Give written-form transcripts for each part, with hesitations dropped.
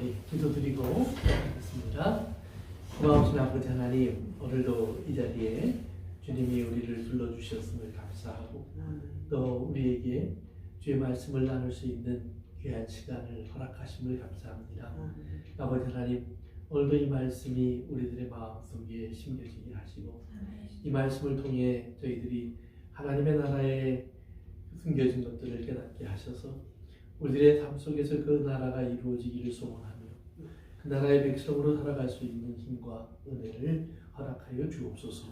우리 기도드리고 하겠습니다. 고마우신 아버지 하나님, 오늘도 이 자리에 주님이 우리를 불러주셨음을 감사하고 또 우리에게 주의 말씀을 나눌 수 있는 귀한 시간을 허락하심을 감사합니다. 아버지 하나님, 오늘도 이 말씀이 우리들의 마음속에 심겨지게 하시고 이 말씀을 통해 저희들이 하나님의 나라에 숨겨진 것들을 깨닫게 하셔서 우리들의 삶 속에서 그 나라가 이루어지기를 소원하며 그 나라의 백성으로 살아갈 수 있는 힘과 은혜를 허락하여 주옵소서.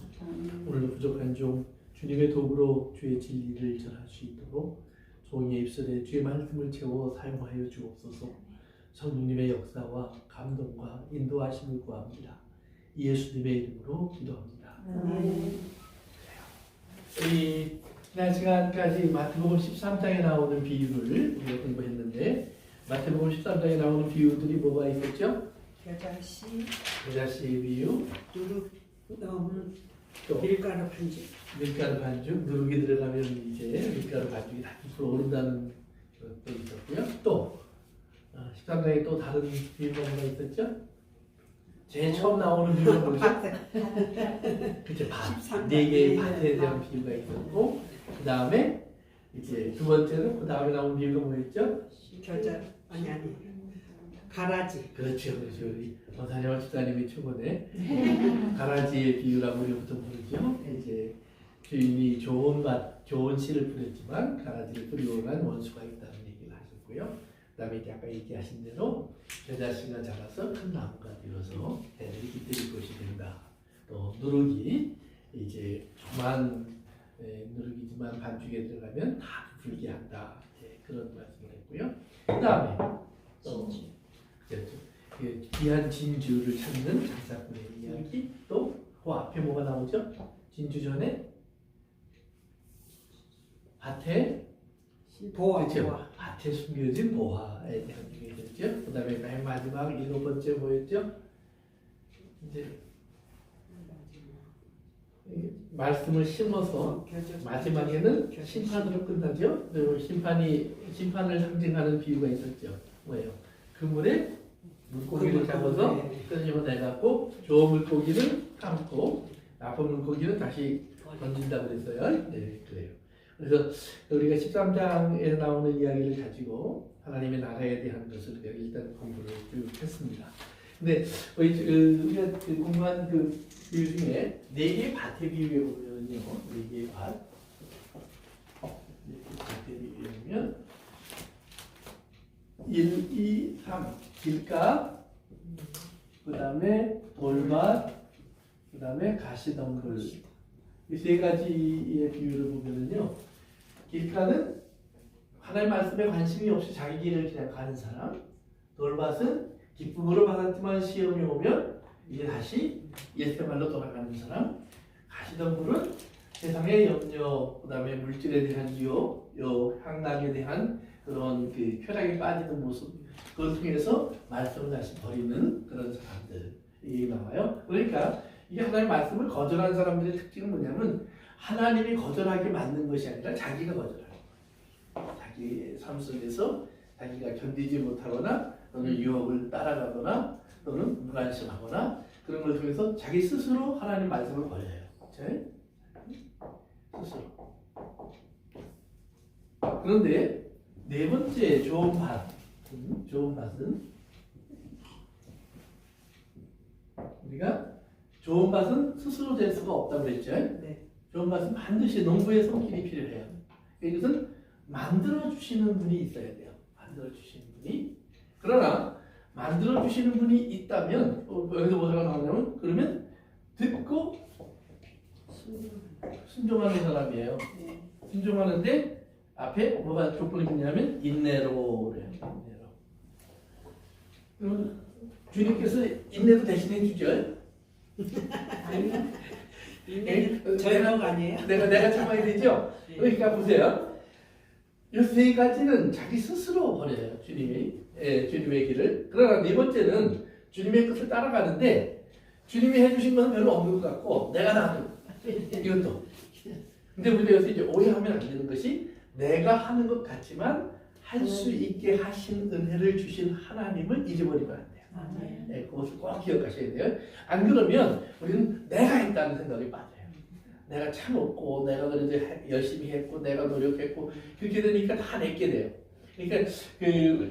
오늘도 부족한 종 주님의 도구로 주의 진리를 전할 수 있도록 종의 입술에 주의 말씀을 채워 사용하여 주옵소서. 성령님의 역사와 감동과 인도하심을 구합니다. 예수님의 이름으로 기도합니다. 우리 지난 시간까지 마태복음 13장에 나오는 비유를 우리가 공부했는데 마태복음 13장에 나오는 비유들이 뭐가 있었죠? 겨자씨의 비유, 또 밀가루 반죽, 밀가루 반죽, 누룩이 들어가면 이제 밀가루 반죽이 다 불어오른다는 것도 있었고요. 또 13장에 또 다른 비유가 뭐가 있었죠? 제일 처음 나오는 비유가 뭐죠? 그쵸, 밭. 4개의 밭에 대한 비유가 있었고, 그 다음에 이제 두 번째는 그 다음에 나온 비유가 뭐였죠? 아니 가라지. 그렇죠. 우리 원사님 집사님이 최고네. 가라지의 비유라고 우리 보통 부르죠. 이제 주인이 좋은 밭, 좋은 씨를 뿌렸지만 가라지를 뿌리고 간 원수가 있다는 얘기를 하셨고요. 그 다음에 아까 얘기하신 대로 겨자씨가 자라서 큰 나무가 되어서 애들이 깃들일 것이 된다. 또 누룩이 이제 조만 누룩이지만 반죽에 들어가면 다 부풀게 한다. 그런 말씀을 했고요. 그 다음에 또 그 귀한 진주를 찾는 장사꾼의 이야기, 또 그 앞에 뭐가 나오죠? 진주 전에 밭에 보화, 그렇죠? 보화. 밭에 숨겨진 보화에 대한 얘기가 있었죠. 그 다음에 맨 마지막 7번째 뭐였죠? 이제 말씀을 심어서 마지막에는 심판으로 끝나죠. 그리고 심판을 상징하는 비유가 있었죠. 뭐예요? 그물에 물고기를 잡아서 끄집어내갖고 좋은 물고기를 감고 나쁜 물고기는 다시 던진다고 그랬어요. 네, 그래요. 그래서 우리가 13장에 나오는 이야기를 가지고 하나님의 나라에 대한 것을 일단 공부를 쭉 했습니다. 근데 우리가 공부한 그 비유 중에 4개의 밭의 비유에 보면요, 4개의 밭, 4개의 밭의 비유에 보면 1, 2, 3 길가, 그 다음에 돌밭, 그 다음에 가시덤불, 이 3가지의 비유를 보면은요, 길가는 하나님의 말씀에 관심이 없이 자기 길을 그냥 가는 사람, 돌밭은 기쁨으로 받았지만 시험이 오면 이제 다시 옛 말로 돌아가는 사람, 가시덤불은 세상의 염려, 그 다음에 물질에 대한 유혹, 향락에 대한 그런 그 쾌락에 빠지는 모습, 그걸 통해서 말씀을 다시 버리는 그런 사람들이 나와요. 그러니까 이게 하나님의 말씀을 거절한 사람들의 특징은 뭐냐면 하나님이 거절하게 만든 것이 아니라 자기가 거절하는 거예요. 자기의 삶 속에서 자기가 견디지 못하거나 또는 유혹을 따라가거나 또는 무관심하거나 그런 걸 통해서 자기 스스로 하나님 말씀을 버려요. 그렇죠? 스스로. 그런데 4번째 좋은 밭은 우리가 좋은 밭은 스스로 될 수가 없다고 그랬죠? 네. 좋은 밭은 반드시 농부의 손길이 필요해요. 이것은 만들어주시는 분이 있어야 돼요. 만들어주시는 분이. 그러나 만들어주시는 분이 있다면 여기서 뭐가 나오냐면 그러면 듣고 순종하는 사람이에요. 순종하는데 앞에 뭐가 조건이 있냐면 인내로 그래요. 인내로. 그럼 주님께서 인내도 대신해 주죠. 저희가 아니에요? 내가 참아야 되죠. 그러니까 보세요. 이 3가지는 자기 스스로 버려요. 주님의 길을. 그러나 4번째는 주님의 뜻을 따라가는데 주님이 해주신 것은 별로 없는 것 같고 내가 나도 이것도. 근데 우리가 여기서 이제 오해하면 안 되는 것이 내가 하는 것 같지만 할 수 있게 하신 은혜를 주신 하나님을 잊어버리면 안 돼요. 아멘. 네, 그것을 꼭 기억하셔야 돼요. 안 그러면 우리는 내가 했다는 생각이 빠져요. 내가 참았고, 내가 그래도 열심히 했고, 내가 노력했고, 그렇게 되니까 다 내게 돼요. 그러니까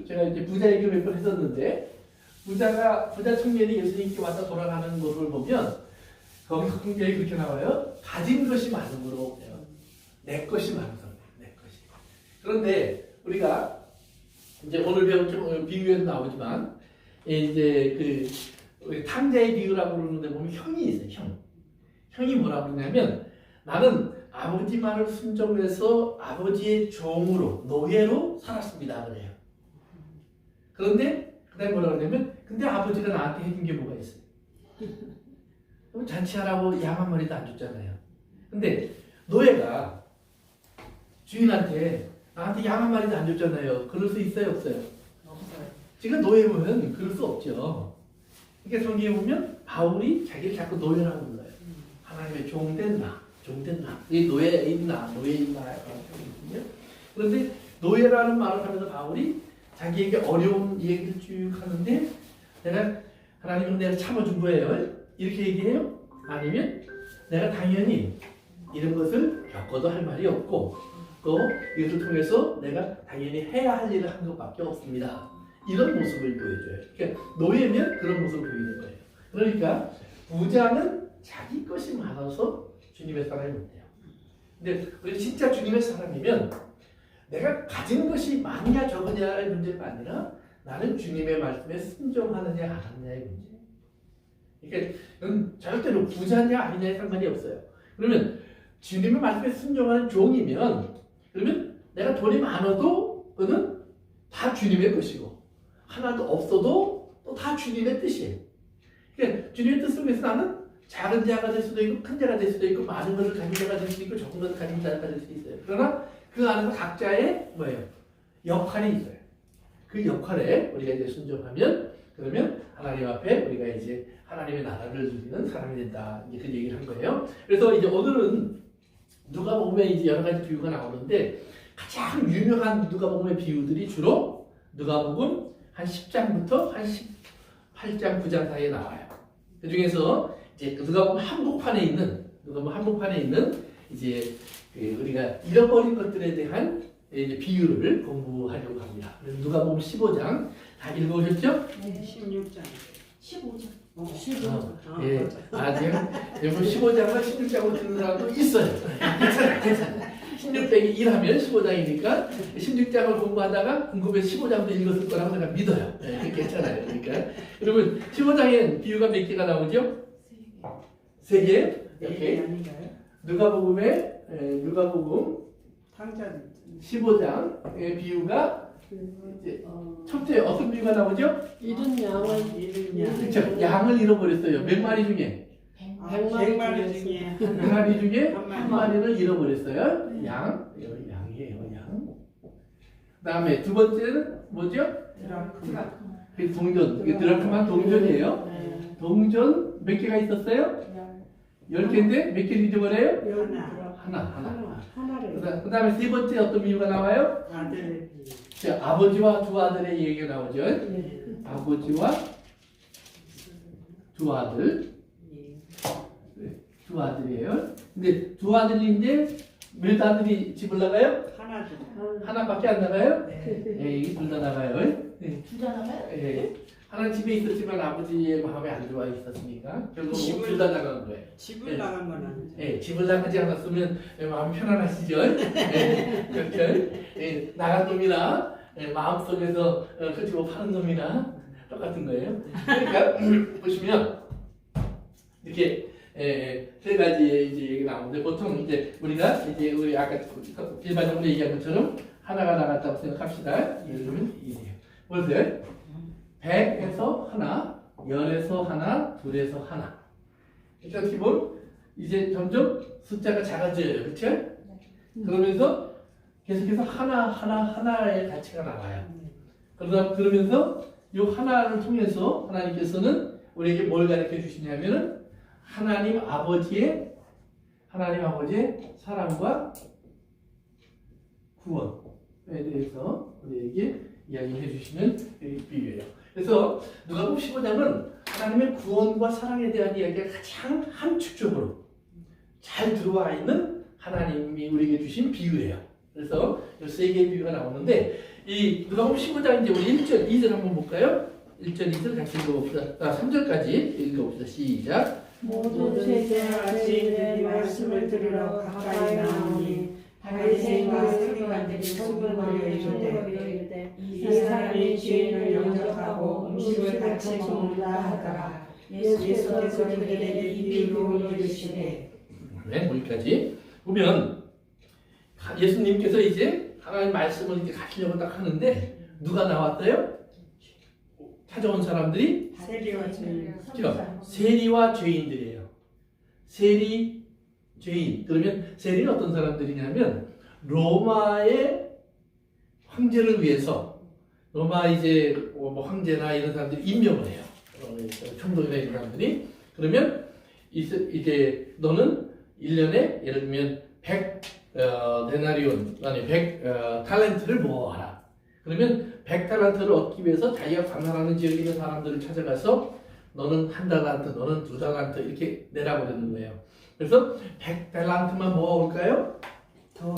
제가 이제 부자 얘기를 몇 번 했었는데, 부자 청년이 예수님께 와서 돌아가는 모습을 보면 거기 성경에 그렇게 나와요. 가진 것이 많음으로 그래요. 내 것이 많아서 내 것이. 그런데 우리가 이제 오늘 배운 비유에도 나오지만 이제 우리 탕자의 비유라고 그러는데 보면 형이 있어요. 형이 뭐라고 그러냐면 나는 아버지 말을 순종해서 아버지의 종으로 노예로 살았습니다 그래요. 그런데 그다음에 뭐라고 그러냐면 근데 아버지가 나한테 해준 게 뭐가 있어요? 잔치하라고 양 한 마리도 안 줬잖아요. 근데 노예가 주인한테 나한테 양 한 마리도 안 줬잖아요. 그럴 수 있어요 없어요? 없어요. 지금 노예면 그럴 수 없죠. 그러니까 성경에 보면 바울이 자기를 자꾸 노예라고 불러요. 하나님의 종된 나. 이 노예 있나 있거든요. 그런데 노예라는 말을 하면서 바울이 자기에게 어려운 얘기를 쭉 하는데 내가 하나님은 내가 참아준 거예요. 이렇게 얘기해요? 아니면 내가 당연히 이런 것을 겪어도 할 말이 없고 또 이것을 통해서 내가 당연히 해야 할 일을 한 것밖에 없습니다. 이런 모습을 보여줘요. 그러니까 노예면 그런 모습을 보이는 거예요. 그러니까 부자는 자기 것이 많아서 주님의 사람이 못 돼요. 근데 우리 진짜 주님의 사람이면 내가 가진 것이 많냐 적으냐의 문제가 아니라 나는 주님의 말씀에 순종하느냐 안 하느냐의 문제. 그러니까 절대로 부자냐 아니냐에 상관이 없어요. 그러면 주님의 말씀에 순종하는 종이면 그러면 내가 돈이 많아도 그는 다 주님의 것이고 하나도 없어도 또 다 주님의 뜻이에요. 그러니까 주님의 뜻을 위해서 나는 작은 자가 될 수도 있고 큰 자가 될 수도 있고 많은 것을 가진 자가 될 수도 있고 적은 것을 가진 자가 될 수도 있어요. 그러나 그 안에서 각자의 뭐예요? 역할이 있어요. 그 역할에 우리가 이제 순종하면 그러면 하나님 앞에 우리가 이제 하나님의 나라를 누리는 사람이 된다. 이제 그 얘기를 한 거예요. 그래서 이제 오늘은 누가복음에 이제 여러 가지 비유가 나오는데 가장 유명한 누가복음의 비유들이 주로 누가복음 한 10장부터 한 18장 9장 사이에 나와요. 그 중에서 이제 누가복음 한복판에 있는 이제 우리가 잃어버린 것들에 대한 이제 비유를 공부하려고 합니다. 그래서 누가복음 15장 다 읽어보셨죠? 네. 16장. 15장. 15장. 예. 제가 여러분 15장과 16장으로 듣는 사람도 있어요. 괜찮아요. 16 빼기 1 하면 15장이니까 16장을 공부하다가 궁금해서 15장도 읽었을 거라고 제가 믿어요. 네, 괜찮아요. 그러니까 여러분 15장엔 비유가 몇 개가 나오죠? 3개. 이렇게 아닌가요? 누가복음 탕자는 15장의 비유가 이제 첫째 어떤 비유가 나오죠? 잃은 양을 그렇죠. 양을 잃어버렸어요. 몇 마리 중에? 100마리 중에 100마리 중에 한 한 마리를 잃어버렸어요. 양이에요. 양. 그다음에 두 번째는 뭐죠? 그 동전. 이게 드라크만 동전이에요. 동전 몇 개가 있었어요? 10개인데 몇 개를 잊어버려요? 하나. 하나를 그 다음에 세 번째 어떤 비유가 나와요? 아들 자, 아버지와 두 아들의 얘기가 나오죠. 아버지와 두 아들. 두 아들이에요. 근데 두 아들인데 몇 아들이 집을 나가요? 하나도 하나밖에 안 나가요? 네. 예, 이게 둘 다 나가요. 네. 둘다 나가요? 예. 하나는 집에 있었지만 아버지의 마음에 안 들어 있었으니까 결국 집을- 둘 다 나간 거예요. 집을 네. 나간 건 아니죠. 예, 집을 나가지 않았으면 마음이 편안하시죠? 예, 그렇죠? 예, 나간 놈이나 마음속에서 끄집어 파는 놈이나 똑같은 거예요. 그러니까 보시면 이렇게 세 가지의 이제 얘기 나오는데 보통 이제 우리가 이제 우리 아까 일반적으로 얘기한 것처럼 하나가 나갔다고 생각합시다. 예를 들면 이래요. 보세요. 100에서 하나, 10에서 하나, 2에서 하나. 그러니까 기본 이제 점점 숫자가 작아져요. 그렇죠? 그러면서 계속해서 하나의 가치가 나와요. 그러면서 이 하나를 통해서 하나님께서는 우리에게 뭘 가르쳐 주시냐면은 하나님 아버지의 사랑과 구원. 대해서 우리에게 이야기해 주시는 비유예요. 그래서 누가복음 15장은 하나님의 구원과 사랑에 대한 이야기가 가장 함축적으로 잘 들어와 있는 하나님이 우리에게 주신 비유예요. 그래서 이 세 개의 비유가 나오는데 이 누가복음 15장 이제 우리 1절, 2절 한번 볼까요? 1절, 2절 같이 읽어봅시다. 3절까지 읽어봅시다. 시작. 모든 세대와 죄인들이 말씀을 들으러 가까이 나오니 바리새인과 서기관들이 소문거리어 이르되 이 사람이 죄인을 영접하고 음식을 같이 먹는다 하더라. 예수께서 그들에게 이 비유로 이르시되. 네, 거기까지 보면 예수님께서 이제 하나님 말씀을 이렇게 가시려고 딱 하는데 누가 나왔어요? 찾아온 사람들이 세리와 죄인. 세리와 죄인들이에요. 세리, 죄인. 그러면 세리는 어떤 사람들이냐면 로마의 황제를 위해서 로마 이제 뭐 황제나 이런 사람들이 임명을 해요. 총독이나 이런 사람들이. 그러면 이제 너는 1년에 예를 들면 100 데나리온 아니 100 탈렌트를 모아라. 그러면 100달란트를 얻기 위해서 자기가 관할하는 지역에 있는 사람들을 찾아가서 너는 1달란트, 너는 2달란트 이렇게 내라고 그러는 거예요. 그래서 100달란트만 모아올까요? 더.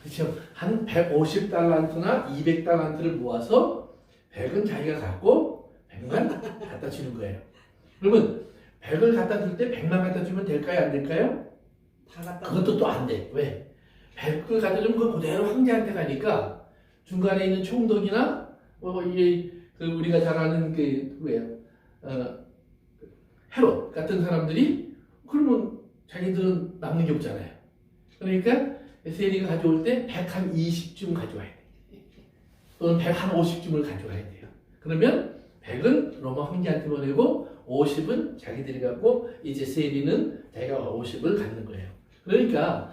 그렇죠. 한 150달란트나 200달란트를 모아서 100은 자기가 갖고 100만 갖다 주는 거예요. 그러면 100을 갖다 줄 때 100만 갖다 주면 될까요? 안 될까요? 다 갖다. 그것도 또 안 돼. 왜? 100을 갖다 주면 그 그대로 황제한테 가니까 중간에 있는 총독이나 이게 우리가 잘 아는 그 누구예요? 헤롯 같은 사람들이 그러면 자기들은 남는 게 없잖아요. 그러니까 세리가 가져올 때 120쯤 가져와야 돼. 또는 150쯤을 가져와야 돼요. 그러면 100은 로마 황제한테 보내고 50은 자기들이 갖고 이제 세리는 자기가 50을 갖는 거예요. 그러니까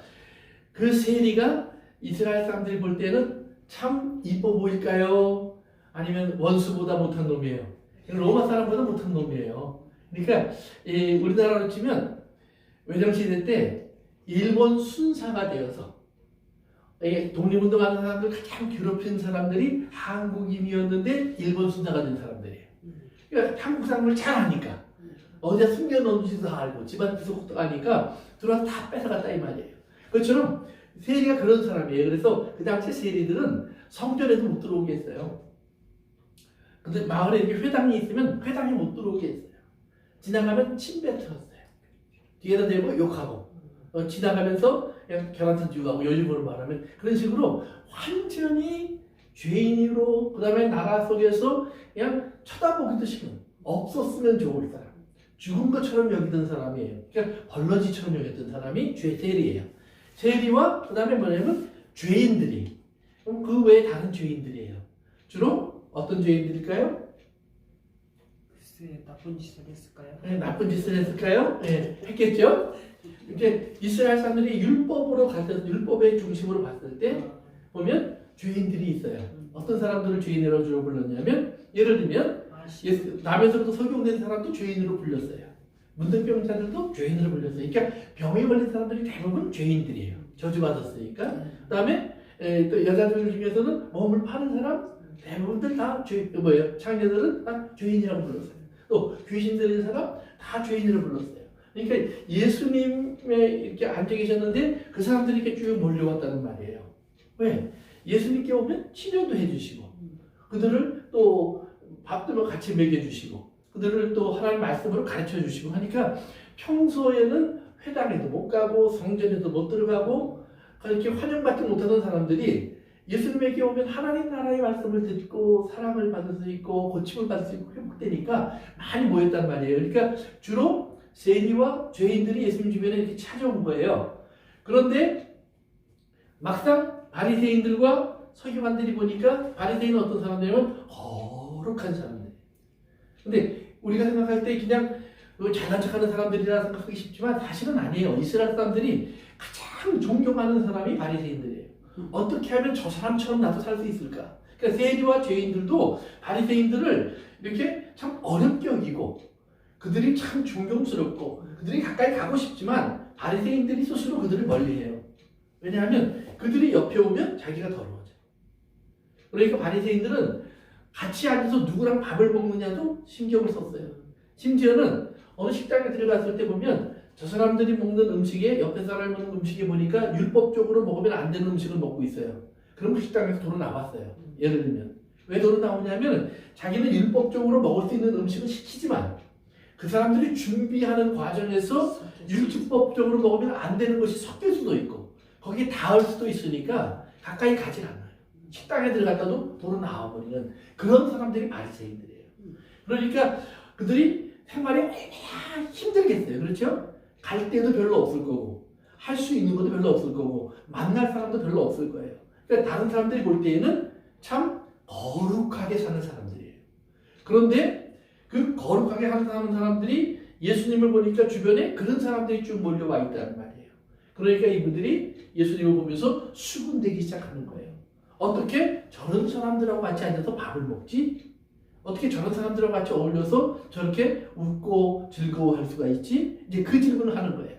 그 세리가 이스라엘 사람들이 볼 때는 참 이뻐 보일까요? 아니면 원수보다 못한 놈이에요. 로마 사람보다 못한 놈이에요. 그러니까 우리나라로 치면 외정시대 때 일본 순사가 되어서 독립운동하는 사람들 가장 괴롭힌 사람들이 한국인이었는데 일본 순사가 된 사람들이에요. 그러니까 한국 사람을 잘 아니까 어디다 숨겨놓은지도 알고 집안 구석도 아니까 들어와서 다 뺏어갔다 이 말이에요. 그것처럼 세리가 그런 사람이에요. 그래서 그 당시 세리들은 성전에도 못 들어오게 했어요. 근데 마을에 이렇게 회당이 있으면 회당에 못 들어오게 했어요. 지나가면 침 뱉었어요. 뒤에다 대고 욕하고 지나가면서 그냥 계란탄 주고 하고 요즘으로 말하면 그런 식으로 완전히 죄인으로 그 다음에 나라 속에서 그냥 쳐다보기도 싫은 없었으면 좋을 사람 죽은 것처럼 여기던 사람이에요. 그러니까 벌러지처럼 여겼던 사람이 세리예요. 세리와 그 다음에 뭐냐면 죄인들이 그럼 그 외에 다른 죄인들이에요. 주로 어떤 죄인들일까요? 글쎄 나쁜 짓을 했을까요? 네, 나쁜 짓을 했을까요? 네, 했겠죠. 이제 이스라엘 사람들이 율법의 중심으로 봤을 때 보면 죄인들이 있어요. 어떤 사람들을 죄인이라고 주로 불렀냐면 예를 들면 남에서부터 석용된 사람도 죄인으로 불렸어요. 문둥병자들도 죄인으로 불렸어요. 그러니까 병에 걸린 사람들이 대부분 죄인들이에요. 저주받았으니까. 그 다음에 또 여자들 중에서는 몸을 파는 사람 대부분들 다 창녀들은 다 죄인이라고 불렀어요. 또 귀신 들린 사람 다 죄인으로 불렀어요. 그러니까 예수님에 이렇게 앉아 계셨는데 그 사람들이 이렇게 쭉 몰려왔다는 말이에요. 왜? 예수님께 오면 치료도 해주시고 그들을 또 밥도 같이 먹여주시고 그들을 또 하나님 말씀으로 가르쳐주시고 하니까 평소에는 회당에도 못 가고 성전에도 못 들어가고 그렇게 환영받지 못하던 사람들이 예수님에게 오면 하나님 나라의 말씀을 듣고 사랑을 받을 수 있고 고침을 받을 수 있고 회복되니까 많이 모였단 말이에요. 그러니까 주로 세리와 죄인들이 예수님 주변에 이렇게 찾아온 거예요. 그런데 막상 바리새인들과 서기관들이 보니까 바리새인은 어떤 사람들이냐면 거룩한 사람들. 근데 우리가 생각할 때 그냥 잘난 척하는 사람들이라 생각하기 쉽지만 사실은 아니에요. 이스라엘 사람들이 가장 존경하는 사람이 바리새인들이에요. 어떻게 하면 저 사람처럼 나도 살 수 있을까? 그러니까 세리와 죄인들도 바리새인들을 이렇게 참 어렵게 여기고 그들이 참 존경스럽고 그들이 가까이 가고 싶지만 바리새인들이 스스로 그들을 멀리해요. 왜냐하면 그들이 옆에 오면 자기가 더러워져요. 그러니까 바리새인들은 같이 앉아서 누구랑 밥을 먹느냐도 신경을 썼어요. 심지어는 어느 식당에 들어갔을 때 보면 저 사람들이 먹는 음식에 옆에 사람이 먹는 음식에 보니까 율법적으로 먹으면 안 되는 음식을 먹고 있어요. 그럼 그 식당에서 도로 나왔어요. 예를 들면 왜 도로 나오냐면 자기는 율법적으로 먹을 수 있는 음식은 시키지만 그 사람들이 준비하는 과정에서 율법적으로 먹으면 안 되는 것이 섞일 수도 있고 거기에 닿을 수도 있으니까 가까이 가지 않아요. 식당에 들어갔다도 도로 나와버리는 그런 사람들이 바리새인들이에요. 그러니까 그들이 생활이 얼마나 힘들겠어요. 그렇죠? 갈 데도 별로 없을 거고 할 수 있는 것도 별로 없을 거고 만날 사람도 별로 없을 거예요. 그러니까 다른 사람들이 볼 때에는 참 거룩하게 사는 사람들이에요. 그런데 그 거룩하게 사는 사람들이 예수님을 보니까 주변에 그런 사람들이 쭉 몰려와 있다는 말이에요. 그러니까 이분들이 예수님을 보면서 수군대기 시작하는 거예요. 어떻게 저런 사람들하고 같이 앉아서 밥을 먹지? 어떻게 저런 사람들하고 같이 어울려서 저렇게 웃고 즐거워할 수가 있지? 이제 그 질문을 하는 거예요.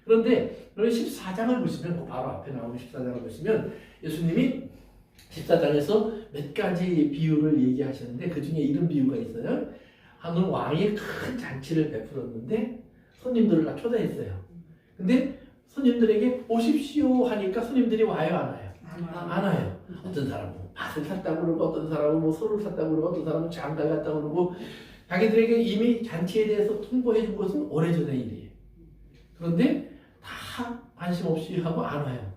그런데 14장을 보시면 바로 앞에 나오는 14장을 보시면 예수님이 14장에서 몇 가지 비유를 얘기하셨는데 그 중에 이런 비유가 있어요. 한 왕이 큰 잔치를 베풀었는데 손님들을 다 초대했어요. 근데 손님들에게 오십시오 하니까 손님들이 와요, 안 와요? 안 와요. 어떤 사람은 밭을 샀다고 그러고 어떤 사람은 뭐 소를 샀다고 그러고 어떤 사람은 장가 갔다고 그러고 자기들에게 이미 잔치에 대해서 통보해 준 것은 오래전의 일이에요. 그런데 다 관심 없이 하고 안 와요.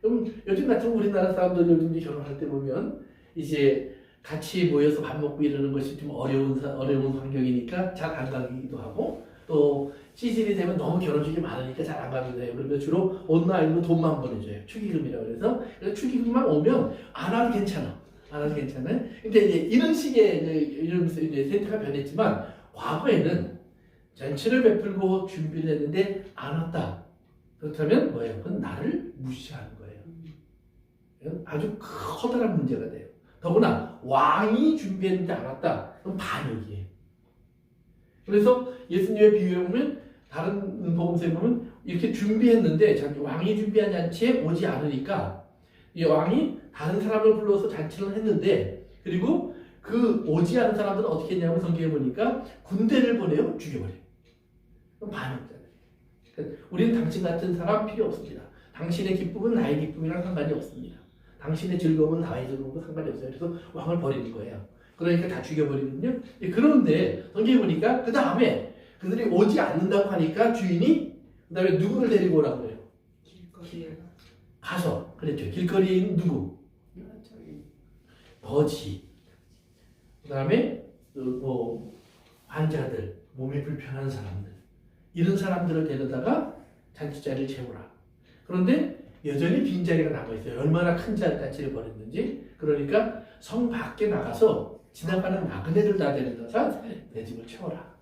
그럼 요즘 같은 우리나라 사람들 요즘 결혼할 때 보면 이제 같이 모여서 밥 먹고 이러는 것이 좀 어려운 환경이니까 잘 안 가기도 하고 또 시즌이 되면 너무 결혼식이 많으니까 잘 안 가기도 해요. 그러면 주로 온라인으로 돈만 보내줘요. 축의금이라고 그래서 축의금만 오면 안 와도 괜찮아. 안 와도 괜찮아요. 근데 이제 이런 식의 이러면서 이제 세태가 변했지만 과거에는 잔치를 베풀고 준비를 했는데 안 왔다. 그렇다면 뭐예요? 그건 나를 무시하는 거예요. 아주 커다란 문제가 돼요. 더구나 왕이 준비했는데 안 왔다. 그럼 반역이에요. 그래서 예수님의 비유에 보면 다른 복음서에 보면 이렇게 준비했는데 왕이 준비한 잔치에 오지 않으니까 이 왕이 다른 사람을 불러서 잔치를 했는데 그리고 그 오지 않은 사람들은 어떻게 했냐면 성경에 보니까 군대를 보내요. 죽여버려요. 그럼 반역자예요. 그러니까 우리는 당신 같은 사람 필요 없습니다. 당신의 기쁨은 나의 기쁨이랑 상관이 없습니다. 당신의 즐거움은 나의 즐거움과 상관이 없어요. 그래서 왕을 버리는 거예요. 그러니까 다 죽여버리거든요. 그런데 성경에 보니까 그 다음에 그들이 오지 않는다고 하니까 주인이 그 다음에 누구를 데리고 오라고 그래요? 길거리에 가서 그랬죠. 길거리에 있는 누구? 거지. 그 다음에 뭐 환자들, 몸이 불편한 사람들 이런 사람들을 데려다가 잔치자리를 채우라. 그런데 여전히 빈자리가 남아있어요. 얼마나 큰 잔치를 벌였는지. 그러니까 성 밖에 나가서 지나가는 나그네들 다 데려다가 내 집을 채워라.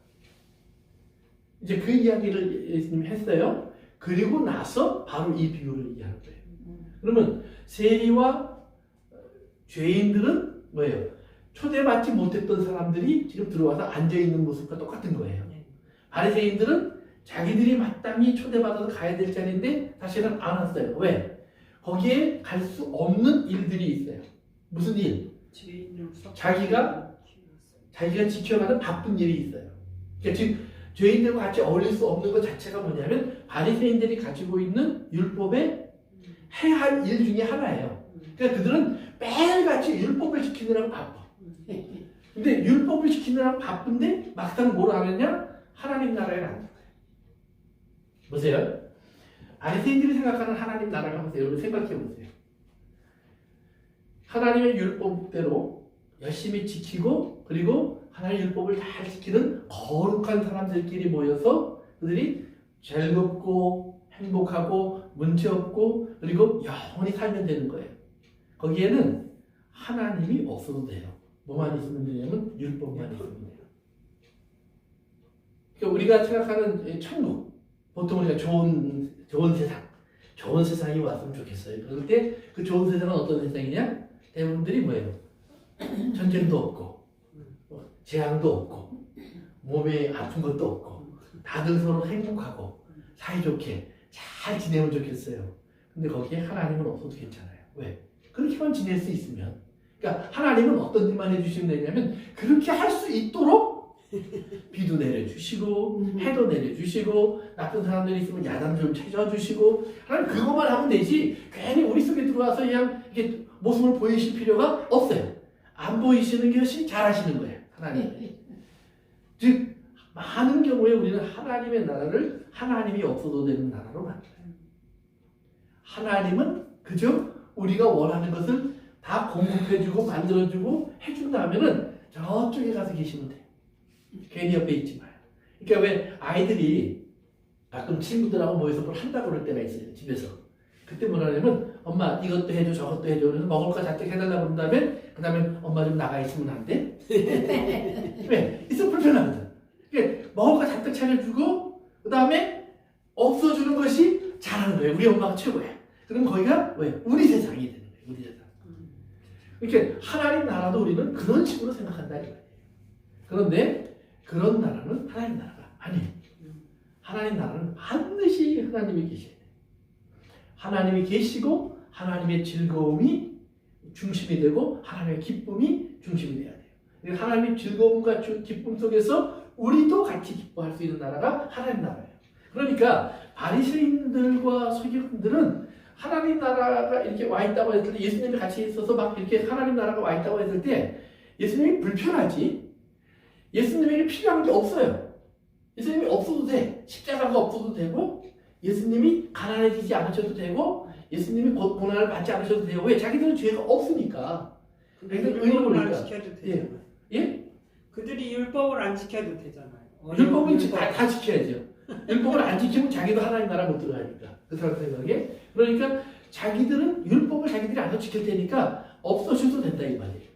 이제 그 이야기를 예수님이 했어요. 그리고 나서 바로 이 비유를 얘기하는 거예요. 그러면 세리와 죄인들은 뭐예요? 초대받지 못했던 사람들이 지금 들어와서 앉아있는 모습과 똑같은 거예요. 바리새인들은 자기들이 마땅히 초대받아서 가야 될 자리인데 사실은 안 왔어요. 왜? 거기에 갈 수 없는 일들이 있어요. 무슨 일? 자기가 지켜가는 바쁜 일이 있어요. 그러니까 지금 죄인들과 같이 어울릴 수 없는 것 자체가 뭐냐면 바리새인들이 가지고 있는 율법에 해야 할 일 중에 하나예요. 그러니까 그들은 매일같이 율법을 지키느라고 바빠. 근데 율법을 지키느라고 바쁜데 막상 뭘 하느냐? 하나님 나라에 안 들어가요. 보세요. 바리새인들이 생각하는 하나님 나라를 한번 여러분 생각해 보세요. 하나님의 율법대로 열심히 지키고 그리고 하나님의 율법을 잘 지키는 거룩한 사람들끼리 모여서 그들이 즐겁고 행복하고 문제 없고 그리고 영원히 살면 되는 거예요. 거기에는 하나님이 없어도 돼요. 뭐만 있으면 되냐면 율법만 있으면 돼요. 그러니까 우리가 생각하는 천국, 보통 우리가 좋은 세상이 왔으면 좋겠어요. 그럴 때 그 좋은 세상은 어떤 세상이냐? 대부분들이 뭐예요? 전쟁도 없고 재앙도 없고 몸에 아픈 것도 없고 다들 서로 행복하고 사이좋게 잘 지내면 좋겠어요. 근데 거기에 하나님은 없어도 괜찮아요. 왜? 그렇게만 지낼 수 있으면 그러니까 하나님은 어떤 일만 해주시면 되냐면 그렇게 할 수 있도록 비도 내려주시고 해도 내려주시고 나쁜 사람들이 있으면 야단 좀 찾아주시고 하나님 그것만 하면 되지 괜히 우리 속에 들어와서 그냥 이렇게 모습을 보이실 필요가 없어요. 안 보이시는 것이 잘하시는 거예요. 하나님. 즉 많은 경우에 우리는 하나님의 나라를 하나님이 없어도 되는 나라로 만들어요. 하나님은 그저 우리가 원하는 것을 다 공급해주고 만들어주고 해준다면은 저쪽에 가서 계시면 돼요. 괜히 옆에 있지 마요. 그러니까 왜 아이들이 가끔 친구들하고 모여서 뭘 한다고 그럴 때가 있어요. 집에서. 그때 뭐라 하냐면 엄마 이것도 해줘 저것도 해줘 그래서 먹을 거 잔뜩 해달라고 그런 다음에 엄마 좀 나가 있으면 안 돼? 왜? 있으면 불편하거든. 그러니까 먹을 거 잔뜩 차려주고 그 다음에 없어주는 것이 잘하는 거예요. 우리 엄마가 최고야. 그럼 거기가 왜? 우리 세상이 되는 거예요. 우리 세상. 이렇게 하나님 나라도 우리는 그런 식으로 생각한다 이거예요. 그런데 그런 나라는 하나님 나라가 아니에요. 하나님 나라는 반드시 하나님이 계셔야 돼요. 하나님이 계시고 하나님의 즐거움이 중심이 되고 하나님의 기쁨이 중심이 돼야 돼요. 하나님의 즐거움과 기쁨 속에서 우리도 같이 기뻐할 수 있는 나라가 하나님 나라예요. 그러니까 바리새인들과 서기관들은 하나님 나라가 이렇게 와 있다고 했을 때 예수님이 같이 있어서 막 이렇게 하나님 나라가 와 있다고 했을 때 예수님이 불편하지. 예수님에게 필요한 게 없어요. 예수님이 없어도 돼. 십자가가 없어도 되고 예수님이 가난해지지 않으셔도 되고 예수님이 고난을 받지 않으셔도 되고 왜? 자기들은 죄가 없으니까. 자기들은 율법을 안 의로우니까. 지켜도 되잖아요. 예? 그들이 율법을 안 지켜도 되잖아요. 율법은 다 지켜야죠. 율법을 안 지키면 자기도 하나님 나라 못 들어가니까. 그 사람 생각에. 그러니까 자기들은 율법을 자기들이 안 지킬 테니까 없어져도 된다 이 말이에요.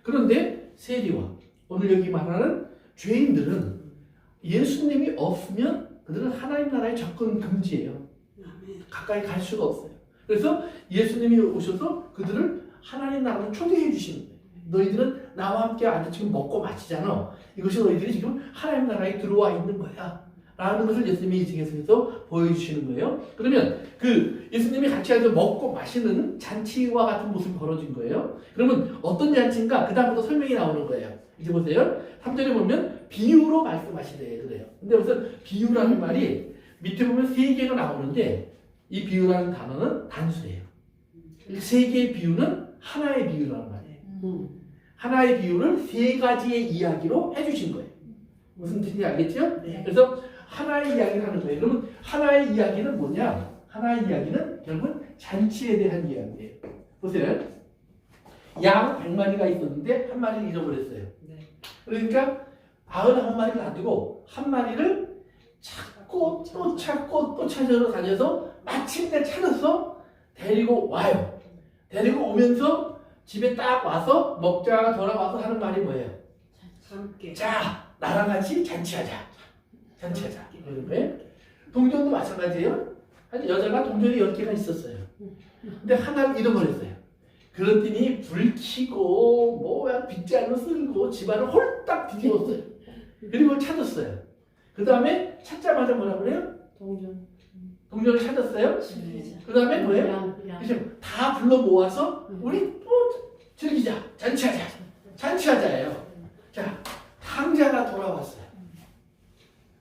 그런데 세리와 오늘 여기 말하는 죄인들은 예수님이 없으면 그들은 하나님 나라에 접근 금지예요. 가까이 갈 수가 없어요. 그래서 예수님이 오셔서 그들을 하나님 나라로 초대해 주시는 거예요. 너희들은 나와 함께 앉아 지금 먹고 마시잖아. 이것이 너희들이 지금 하나님 나라에 들어와 있는 거야. 라는 것을 예수님이 이 책에서 보여주시는 거예요. 그러면 그 예수님이 같이 앉아 먹고 마시는 잔치와 같은 모습이 벌어진 거예요. 그러면 어떤 잔치인가? 그 다음부터 설명이 나오는 거예요. 이제 보세요. 3절에 보면 비유로 말씀하시래 그래요. 근데 무슨 비유라는 말이 밑에 보면 3개가 나오는데 이 비유라는 단어는 단수예요. 3개의 비유는 하나의 비유라는 말이에요. 하나의 비유를 3가지의 이야기로 해주신 거예요. 무슨 뜻인지 알겠죠? 네. 그래서 하나의 이야기를 하는 거예요. 그러면 하나의 이야기는 뭐냐? 하나의 이야기는 결국은 잔치에 대한 이야기예요. 보세요. 양 100마리가 있었는데 한 마리를 잃어버렸어요. 네. 그러니까 99마리를 놔두고 한 마리를 찾고 또 찾고 또 찾아서 다녀서 마침내 찾아서 데리고 와요. 데리고 오면서 집에 딱 와서 먹자 돌아와서 하는 말이 뭐예요? 함께. 자, 나랑 같이 잔치하자. 잔치하자. 그런 거예요. 동전도 마찬가지예요. 한 여자가 동전이 10개가 있었어요. 근데 하나를 잃어버렸어요. 그랬더니 불 켜고 뭐야 빗자루 쓸고 집안을 홀딱 뒤집었어요. 그리고 찾았어요. 그 다음에 찾자마자 뭐라 그래요? 동전을 찾았어요. 그 다음에 뭐예요? 그죠? 다 불러 모아서 우리 또 즐기자. 잔치하자. 잔치하자예요. 자, 탕자가 돌아왔어요.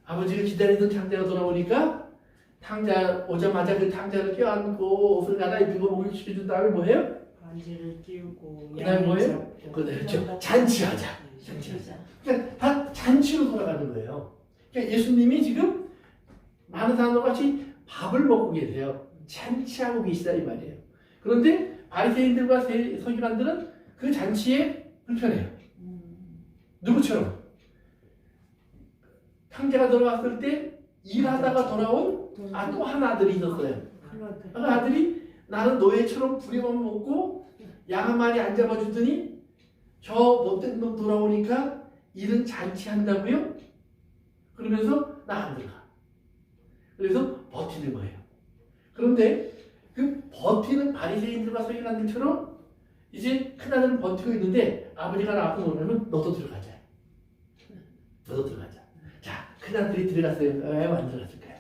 아버지가 기다리던 탕자가 돌아오니까 탕자 오자마자 그 탕자를 껴안고 옷을 갈아입히고 목을 시켜준 다음에 뭐해요? 반지를 끼우고 그 다음에 뭐예요? 그렇죠. 잔치하자. 잔치하자. 그러니까 다 잔치로 돌아가는 거예요. 그러니까 예수님이 지금 많은 사람과 같이 밥을 먹고 계세요. 잔치하고 계시다 이 말이에요. 그런데 바리새인들과 서기관들은 그 잔치에 불편해요. 누구처럼? 탕자가 돌아왔을 때 일하다가 돌아온 또 한 아들이 있었어요. 그 아들이 나는 노예처럼 부리만 먹고 양 한 마리 안 잡아주더니 저 못된 놈 돌아오니까 일은 잔치한다고요? 그러면서 나 안 들어가. 그래서 버티는 거예요. 그런데 그 버티는 바리새인들과 서기관들처럼 이제 큰아들은 버티고 있는데 아버지가 나와서 뭐냐면 너도 들어가자. 너도 들어가자. 자, 큰아들이 들어갔어요. 왜 안 들어갔을까요?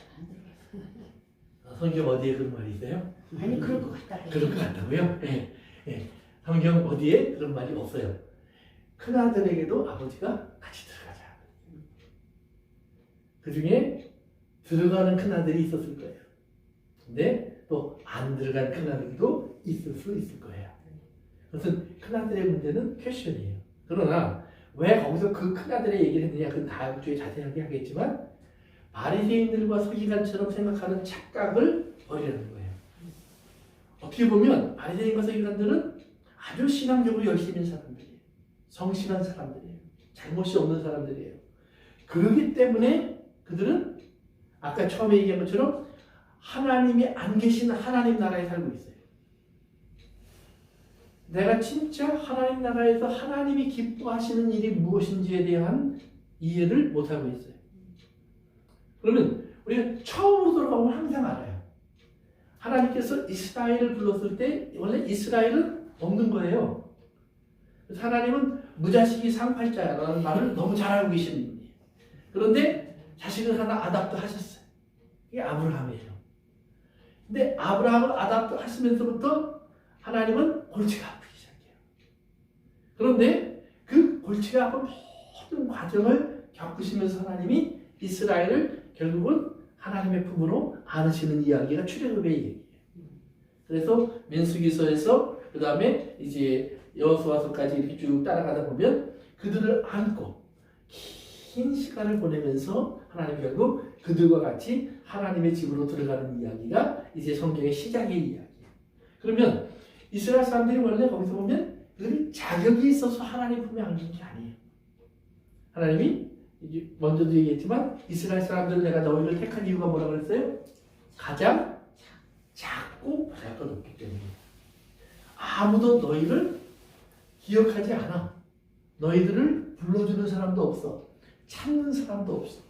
성경 어디에 그런 말이 있어요? 아니 그럴 것 같다. 그럴 것 같다고요? 예. 예. 성경 어디에 그런 말이 없어요. 큰아들에게도 아버지가 같이 들어가자. 그 중에 들어가는 큰아들이 있었을 거예요. 근데 또 안 들어간 큰아들도 있을 수 있을 거예요. 그것은 큰아들의 문제는 퀘션이에요. 그러나 왜 거기서 그 큰아들의 얘기를 했느냐, 그건 다음 주에 자세하게 하겠지만 바리새인들과 서기관처럼 생각하는 착각을 버리라는 거예요. 어떻게 보면 바리새인과 서기관들은 아주 신앙적으로 열심히 있는 사람들이에요. 성실한 사람들이에요. 잘못이 없는 사람들이에요. 그렇기 때문에 그들은 아까 처음에 얘기한 것처럼 하나님이 안 계신 하나님 나라에 살고 있어요. 내가 진짜 하나님 나라에서 하나님이 기뻐하시는 일이 무엇인지에 대한 이해를 못하고 있어요. 그러면 우리가 처음으로 돌아가면 항상 알아요. 하나님께서 이스라엘을 불렀을 때 원래 이스라엘은 없는 거예요. 하나님은 무자식이 상팔자라는 말을 너무 잘 알고 계시는 분이에요. 그런데 자식을 하나 아답트 하셨어요. 이게 아브라함이에요. 근데 아브라함을 아답트 하시면서부터 하나님은 골치가 아프기 시작해요. 그런데 그 골치가 아픈 모든 과정을 겪으시면서 하나님이 이스라엘을 결국은 하나님의 품으로 안으시는 이야기가 출애굽의 얘기예요. 그래서 민수기서에서 그 다음에 이제 여호수아서까지 이렇게 쭉 따라가다 보면 그들을 안고 긴 시간을 보내면서 하나님 결국 그들과 같이 하나님의 집으로 들어가는 이야기가 이제 성경의 시작의 이야기예요. 그러면 이스라엘 사람들이 원래 거기서 보면 그들이 자격이 있어서 하나님 품에 안긴 게 아니에요. 하나님이 이제 먼저도 얘기했지만 이스라엘 사람들 내가 너희를 택한 이유가 뭐라고 그랬어요? 가장 작고 보잘것 없기 때문에 아무도 너희를 기억하지 않아. 너희들을 불러주는 사람도 없어. 찾는 사람도 없어.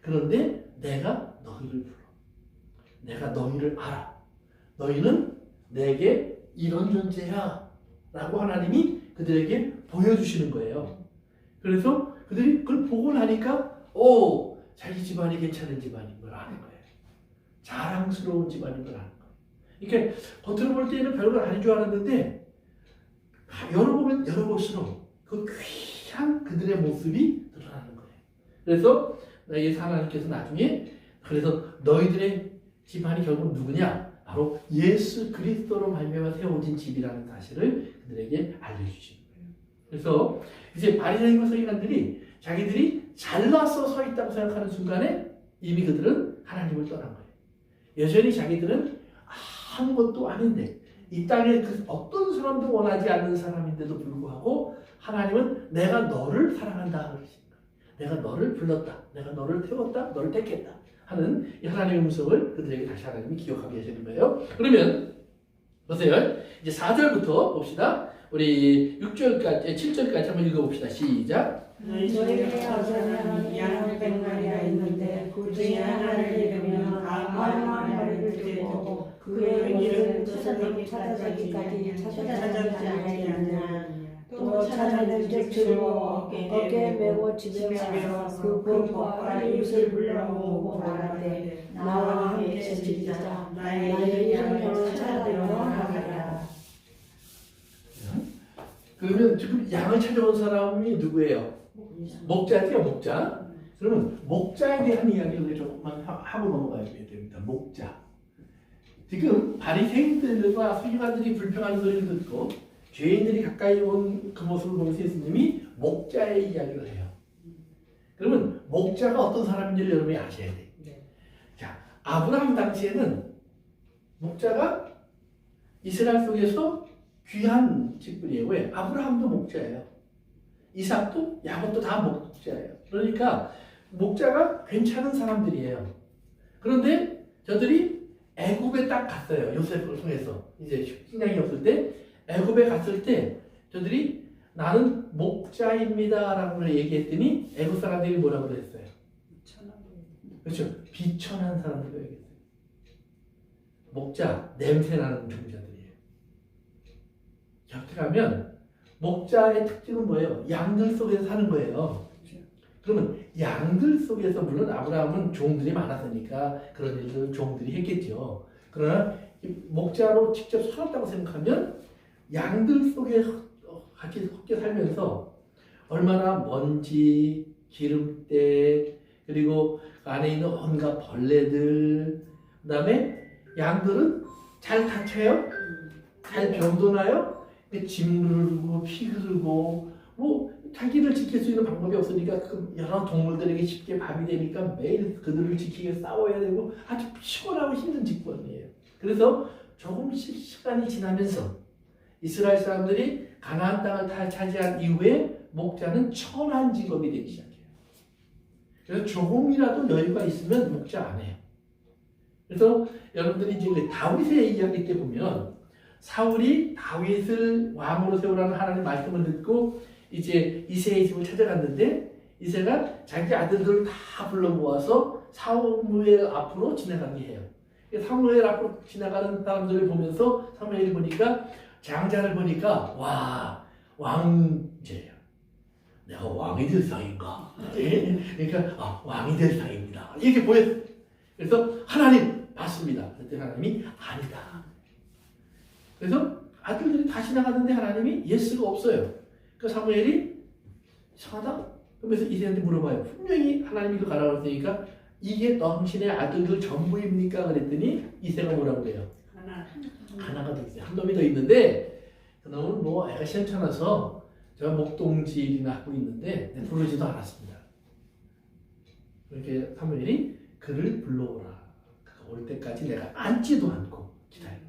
그런데 내가 너희를 불러. 내가 너희를 알아. 너희는 내게 이런 존재야 라고 하나님이 그들에게 보여주시는 거예요. 그래서 그들이 그걸 보고 나니까 자기 집안이 괜찮은 집안인 걸 아는 거예요. 자랑스러운 집안인 걸 아는 거예요. 그러니까 겉으로 볼 때는 별걸 아닌 줄 알았는데 열어보면 열어볼수록 그 귀한 그들의 모습이 드러나는 거예요. 그래서 예수 하나님께서 나중에 그래서 너희들의 집안이 결국 누구냐? 바로 예수 그리스도로 말미암아 세워진 집이라는 사실을 그들에게 알려주시는 거예요. 그래서 이제 바리새인과 서기관들이 자기들이 잘나서 서 있다고 생각하는 순간에 이미 그들은 하나님을 떠난 거예요. 여전히 자기들은 아무것도 아닌데 이 땅에 그 어떤 사람도 원하지 않는 사람인데도 불구하고 하나님은 내가 너를 사랑한다 그러신 거예요. 내가 너를 불렀다. 내가 너를 태웠다. 너를 택했다. 하는 이 하나님의 음성을 그들에게 다시 하나님이 기억하게 하시는 거예요. 그러면 보세요. 이제 4절부터 봅시다. 우리 6절까지 7절까지 한번 읽어봅시다. 시작. 너희의 어서는 양 100마리가 있는데 그 중에 하나를 잃으면 9마리를 들고 그의 이름을 찾아내기까지 찾아내지 않느냐. 또 찾아낼 즉 즐거워 어깨에 메고 집에 와서 그 본과 이웃을 불러모으고 말하되 나와 함께 즐기자. 나의 이름을 찾아내려 하리라. 그러면 지금 양을 찾아온 사람이 누구예요? 목자죠, 목자. 그러면 목자에 대한 이야기를 우리 조금만 하고 넘어가야 됩니다. 목자. 지금 바리새인들과 서기관들이 불평하는 소리를 듣고 죄인들이 가까이 온 그 모습을 보면서 예수님이 목자의 이야기를 해요. 그러면 목자가 어떤 사람인지를 여러분이 아셔야 돼요. 자, 아브라함 당시에는 목자가 이스라엘 속에서 귀한 직분이에요. 왜? 아브라함도 목자예요. 이삭도 야곱도 다 목자예요. 그러니까 목자가 괜찮은 사람들이에요. 그런데 저들이 애굽에 딱 갔어요. 요셉을 통해서 이제 식량이 없을 때 애굽에 갔을 때 저들이 나는 목자입니다라고 얘기했더니 애굽 사람들이 뭐라고 그랬어요? 그렇죠. 비천한 사람들이라고 얘기했어요. 목자 냄새나는 종자들이에요. 곁에 가면 목자의 특징은 뭐예요? 양들 속에서 사는 거예요. 그러면 양들 속에서 물론 아브라함은 종들이 많았으니까 그런 일들을 종들이 했겠죠. 그러나 목자로 직접 살았다고 생각하면 양들 속에 같이 섞여 살면서 얼마나 먼지, 기름때, 그리고 그 안에 있는 온갖 벌레들, 그 다음에 양들은 잘 다쳐요? 잘 병도나요? 짐 흐르고 피 흐르고 뭐 자기를 지킬 수 있는 방법이 없으니까 그 여러 동물들에게 쉽게 밥이 되니까 매일 그들을 지키기 위해 싸워야 되고 아주 피곤하고 힘든 직권이에요. 그래서 조금씩 시간이 지나면서 이스라엘 사람들이 가나안 땅을 차지한 이후에 목자는 천한 직업이 되기 시작해요. 그래서 조금이라도 여유가 있으면 목자 안 해요. 그래서 여러분들이 이제 다윗의 이야기 때 보면 사울이 다윗을 왕으로 세우라는 하나님의 말씀을 듣고 이제 이새의 집을 찾아갔는데 이새가 자기 아들들을 다 불러 모아서 사무엘 앞으로 지나가게 해요. 사무엘 앞으로 지나가는 사람들을 보면서 사무엘이 보니까 장자를 보니까 와 왕제예요. 내가 왕이 될 상인가? 그러니까 왕이 될 상입니다. 이렇게 보였어요. 그래서 하나님 봤습니다. 그때 하나님이 아니다. 그래서 아들들이 다시 나갔는데 하나님이 예스가 없어요. 그 사무엘이 이상하다? 그러면서 이새한테 물어봐요. 분명히 하나님이 그 가라고 했으니까 이게 당신의 아들들 전부입니까? 그랬더니 이새가 뭐라고 그래요? 하나가 더 있어요. 한 놈이 더 있는데 그 놈은 뭐 애가 시원찮아서 제가 목동질이나 하고 있는데 부르지도 않았습니다. 그렇게 사무엘이 그를 불러오라. 그가 올 때까지 내가 앉지도 않고 기다린다.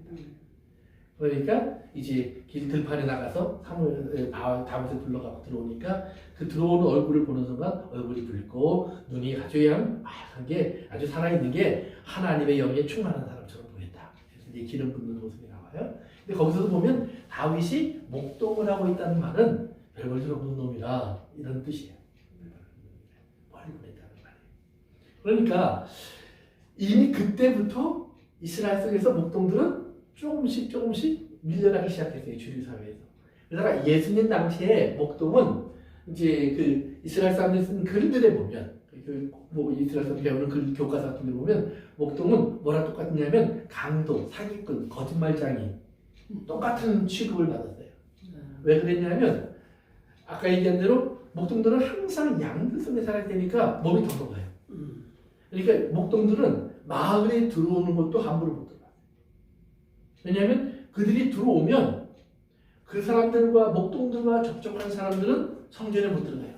그러니까 이제 길 들판에 나가서 다윗을 불러가고 들어오니까 그 들어오는 얼굴을 보는 순간 얼굴이 붉고 눈이 아주 그냥 하얀 게 아주 살아있는 게 하나님의 영에 충만한 사람처럼 보였다. 그래서 이제 기름 붓는 모습이 나와요. 근데 거기서도 보면 다윗이 목동을 하고 있다는 말은 별볼일 없는 놈이라 이런 뜻이에요. 멀리 보냈다는 말이에요. 그러니까 이미 그때부터 이스라엘 속에서 목동들은 조금씩 밀려나기 시작했어요. 주류 사회에서. 그러다가 예수님 당시에 목동은 이제 그 이스라엘 사람들이 쓴 글들에 보면 뭐 이스라엘 사람 배우는 글 교과서 같은 데 보면 목동은 뭐랑 똑같냐면 강도, 사기꾼, 거짓말장이 똑같은 취급을 받았어요. 왜 그랬냐면 아까 얘기한 대로 목동들은 항상 양들 속에 살아야 되니까 몸이 더러워요. 그러니까 목동들은 마을에 들어오는 것도 함부로 못 들어가요. 왜냐하면 그들이 들어오면 그 사람들과 목동들과 접촉하는 사람들은 성전에 못 들어가요.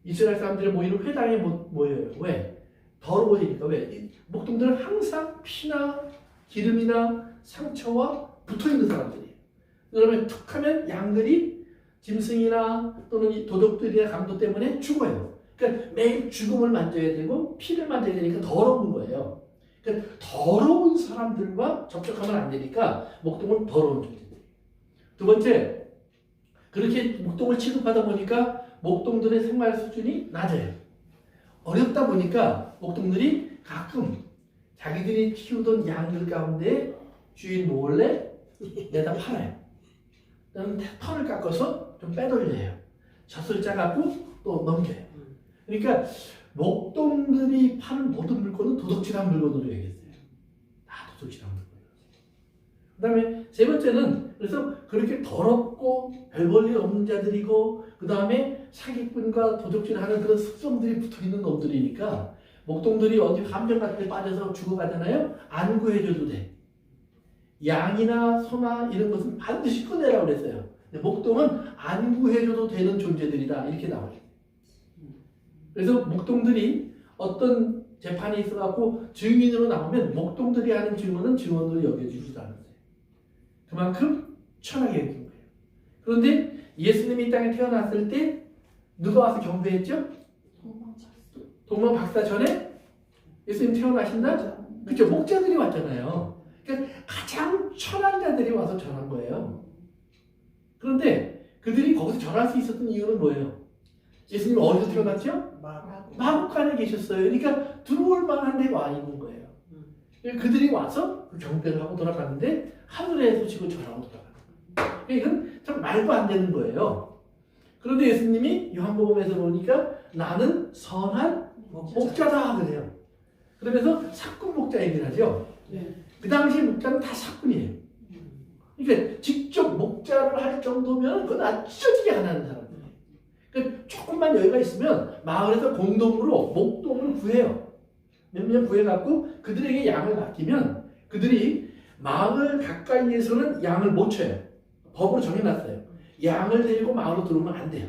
이스라엘 사람들이 모이는 회당에 모여요. 왜? 더러워지니까. 왜? 목동들은 항상 피나 기름이나 상처와 붙어있는 사람들이에요. 그러면 툭 하면 양들이 짐승이나 또는 이 도둑들이나 강도 때문에 죽어요. 그러니까 매일 죽음을 만져야 되고 피를 만져야 되니까 더러운 거예요. 그러니까 더러운 사람들과 접촉하면 안 되니까 목동은 더러운 존재들이에요. 두 번째, 그렇게 목동을 취급하다 보니까 목동들의 생활 수준이 낮아요. 어렵다 보니까 목동들이 가끔 자기들이 키우던 양들 가운데 주인 몰래 내다 팔아요. 그다음 털을 깎아서 좀 빼돌려요. 젖을 짜갖고 또 넘겨요. 그러니까 목동들이 파는 모든 물건은 도둑질한 물건으로 얘기했어요. 다 도둑질한 물건이에요. 그 다음에 세 번째는 그래서 그렇게 더럽고 별 볼 일 없는 자들이고 그 다음에 사기꾼과 도둑질하는 그런 습성들이 붙어있는 놈들이니까 목동들이 어디 함정 같은 데 빠져서 죽어가잖아요. 안 구해줘도 돼. 양이나 소나 이런 것은 반드시 꺼내라고 그랬어요. 근데 목동은 안 구해줘도 되는 존재들이다. 이렇게 나와요. 그래서 목동들이 어떤 재판이 있어갖고 증인으로 나오면 목동들이 하는 증언은 증언으로 여겨주지도 않았어요. 그만큼 천하게 여긴 거예요. 그런데 예수님이 이 땅에 태어났을 때 누가 와서 경배했죠? 동방 박사 전에 예수님 태어나신다? 그렇죠. 목자들이 왔잖아요. 그러니까 가장 천한 자들이 와서 전한 거예요. 그런데 그들이 거기서 전할 수 있었던 이유는 뭐예요? 예수님이 어디서 태어났죠? 마국간에 계셨어요. 그러니까 들어올 만한 데가 와 있는 거예요. 그들이 와서 그 경배를 하고 돌아갔는데 하늘의 소식을 전하고 돌아가는 거예요. 이건 참 말도 안 되는 거예요. 그런데 예수님이 요한복음에서 보니까 나는 선한 목자다 그래요. 그러면서 사꾼 목자 얘기를 하죠. 그 당시 목자는 다 사꾼이에요. 그러니까 직접 정도면 그건 아주 찢어지게 안 하는 사람들이에요. 그러니까 조금만 여유가 있으면 마을에서 공동으로 목동을 구해요. 몇 명 구해갖고 그들에게 양을 맡기면 그들이 마을 가까이에서는 양을 못 쳐요. 법으로 정해놨어요. 양을 데리고 마을로 들어오면 안 돼요.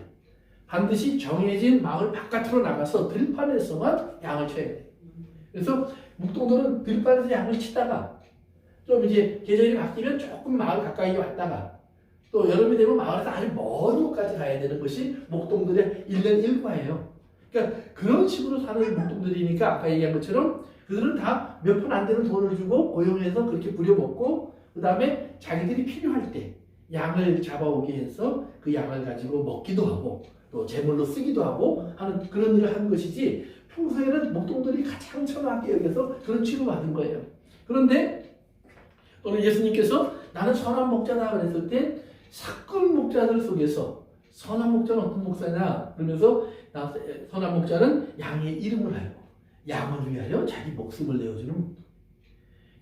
반드시 정해진 마을 바깥으로 나가서 들판에서만 양을 쳐야 돼요. 그래서 목동들은 들판에서 양을 치다가 좀 이제 계절이 바뀌면 조금 마을 가까이 왔다가 또 여름이 되면 마을에서 아주 먼 곳까지 가야 되는 것이 목동들의 1년 일과예요. 그러니까 그런 식으로 사는 목동들이니까 아까 얘기한 것처럼 그들은 다 몇 푼 안 되는 돈을 주고 고용해서 그렇게 부려먹고 그 다음에 자기들이 필요할 때 양을 잡아오게 해서 그 양을 가지고 먹기도 하고 또 제물로 쓰기도 하고 하는 그런 일을 하는 것이지 평소에는 목동들이 가장 천하게 여겨서 그런 취급받은 거예요. 그런데 오늘 예수님께서 나는 선한 목자다 그랬을 때 사건 목자들 속에서 선한 목자는 어떤 목사냐 그러면서 선한 목자는 양의 이름을 알고 양을 위하여 자기 목숨을 내어주는 목동.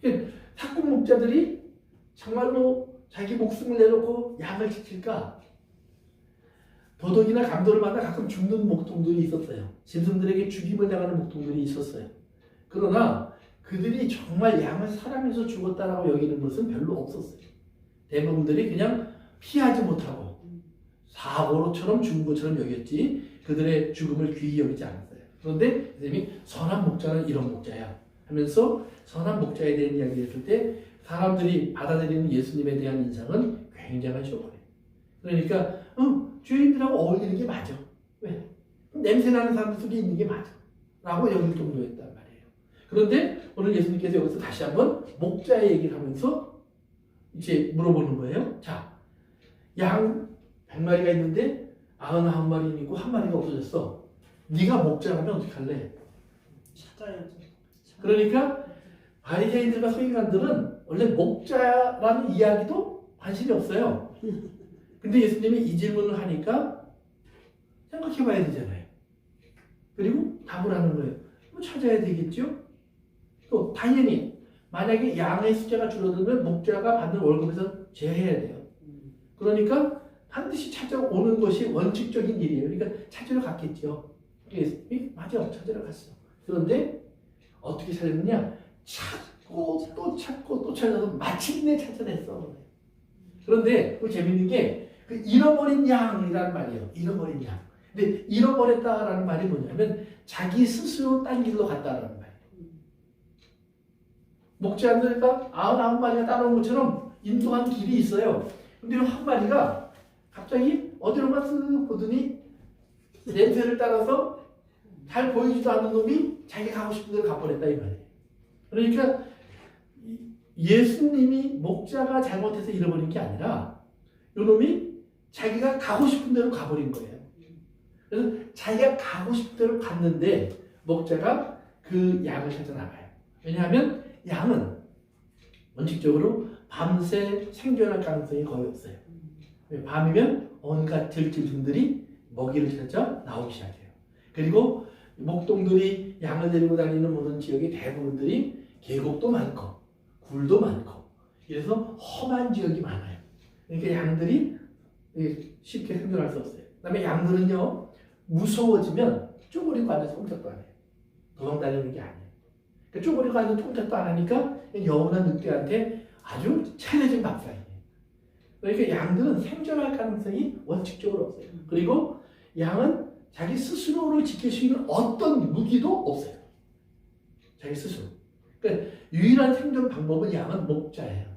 그러니까 사건 목자들이 정말로 자기 목숨을 내놓고 양을 지킬까? 도덕이나 감도를 받아 가끔 죽는 목동들이 있었어요. 짐승들에게 죽임을 당하는 목동들이 있었어요. 그러나 그들이 정말 양을 사랑해서 죽었다라고 여기는 것은 별로 없었어요. 대부분들이 그냥 피하지 못하고 사고로처럼 죽은 것처럼 여겼지 그들의 죽음을 귀히 여기지 않았어요. 그런데 선생님이 선한 목자는 이런 목자야 하면서 선한 목자에 대한 이야기를 했을 때 사람들이 받아들이는 예수님에 대한 인상은 굉장한 쇼크예요. 그러니까 주인들하고 어울리는 게 맞아. 왜? 냄새나는 사람들 속에 있는 게 맞아. 라고 여길 정도였단 말이에요. 그런데 오늘 예수님께서 여기서 다시 한번 목자의 얘기를 하면서 이제 물어보는 거예요. 자, 양 100마리가 있는데 99마리는 있고 1마리가 없어졌어. 네가 목자라면 어떻게 할래? 찾아야죠. 그러니까 바리새인들과 서기관들은 원래 목자라는 이야기도 관심이 없어요. 근데 예수님이 이 질문을 하니까 생각해봐야 되잖아요. 그리고 답을 하는 거예요. 뭐 찾아야 되겠죠? 또 당연히 만약에 양의 숫자가 줄어들면 목자가 받는 월급에서 제외해야 돼요. 그러니까 반드시 찾아오는 것이 원칙적인 일이에요. 그러니까 찾으러 갔겠죠. 예수님이 맞아, 찾으러 갔어. 그런데 어떻게 찾았느냐? 찾고 또 찾고 또 찾아서 마침내 찾아냈어. 그런데 그 재밌는 게 그 잃어버린 양이라는 말이에요. 잃어버린 양. 근데 잃어버렸다라는 말이 뭐냐면 자기 스스로 딴 길로 갔다라는 말이에요. 목자들과 99마리가 따라온 것처럼 인도한 길이 있어요. 근데 한 마리가 갑자기 어디론가 쓱 보더니 냄새를 따라서 잘 보이지도 않는 놈이 자기 가고 싶은 데로 가버렸다 이 말이에요. 그러니까 예수님이 목자가 잘못해서 잃어버린 게 아니라 이놈이 자기가 가고 싶은 데로 가버린 거예요. 그래서 자기가 가고 싶은 데로 갔는데 목자가 그 양을 찾아 나가요. 왜냐하면 양은 원칙적으로 밤새 생존할 가능성이 거의 없어요. 밤이면 온갖 들짐승들이 먹이를 찾아 나오기 시작해요. 그리고 목동들이 양을 데리고 다니는 모든 지역의 대부분들이 계곡도 많고 굴도 많고 이래서 험한 지역이 많아요. 그러니까 양들이 쉽게 생존할 수 없어요. 그 다음에 양들은요 무서워지면 쪼그리고 앉아서 꼼짝도 안 해요. 도망다니는 게 아니에요. 그러니까 쪼그리고 앉아서 꼼짝도 안 하니까 여운한 늑대한테 아주 체내진 밥상이에요. 그러니까 양들은 생존할 가능성이 원칙적으로 없어요. 그리고 양은 자기 스스로를 지킬 수 있는 어떤 무기도 없어요. 자기 스스로. 그러니까 유일한 생존 방법은 양은 목자예요.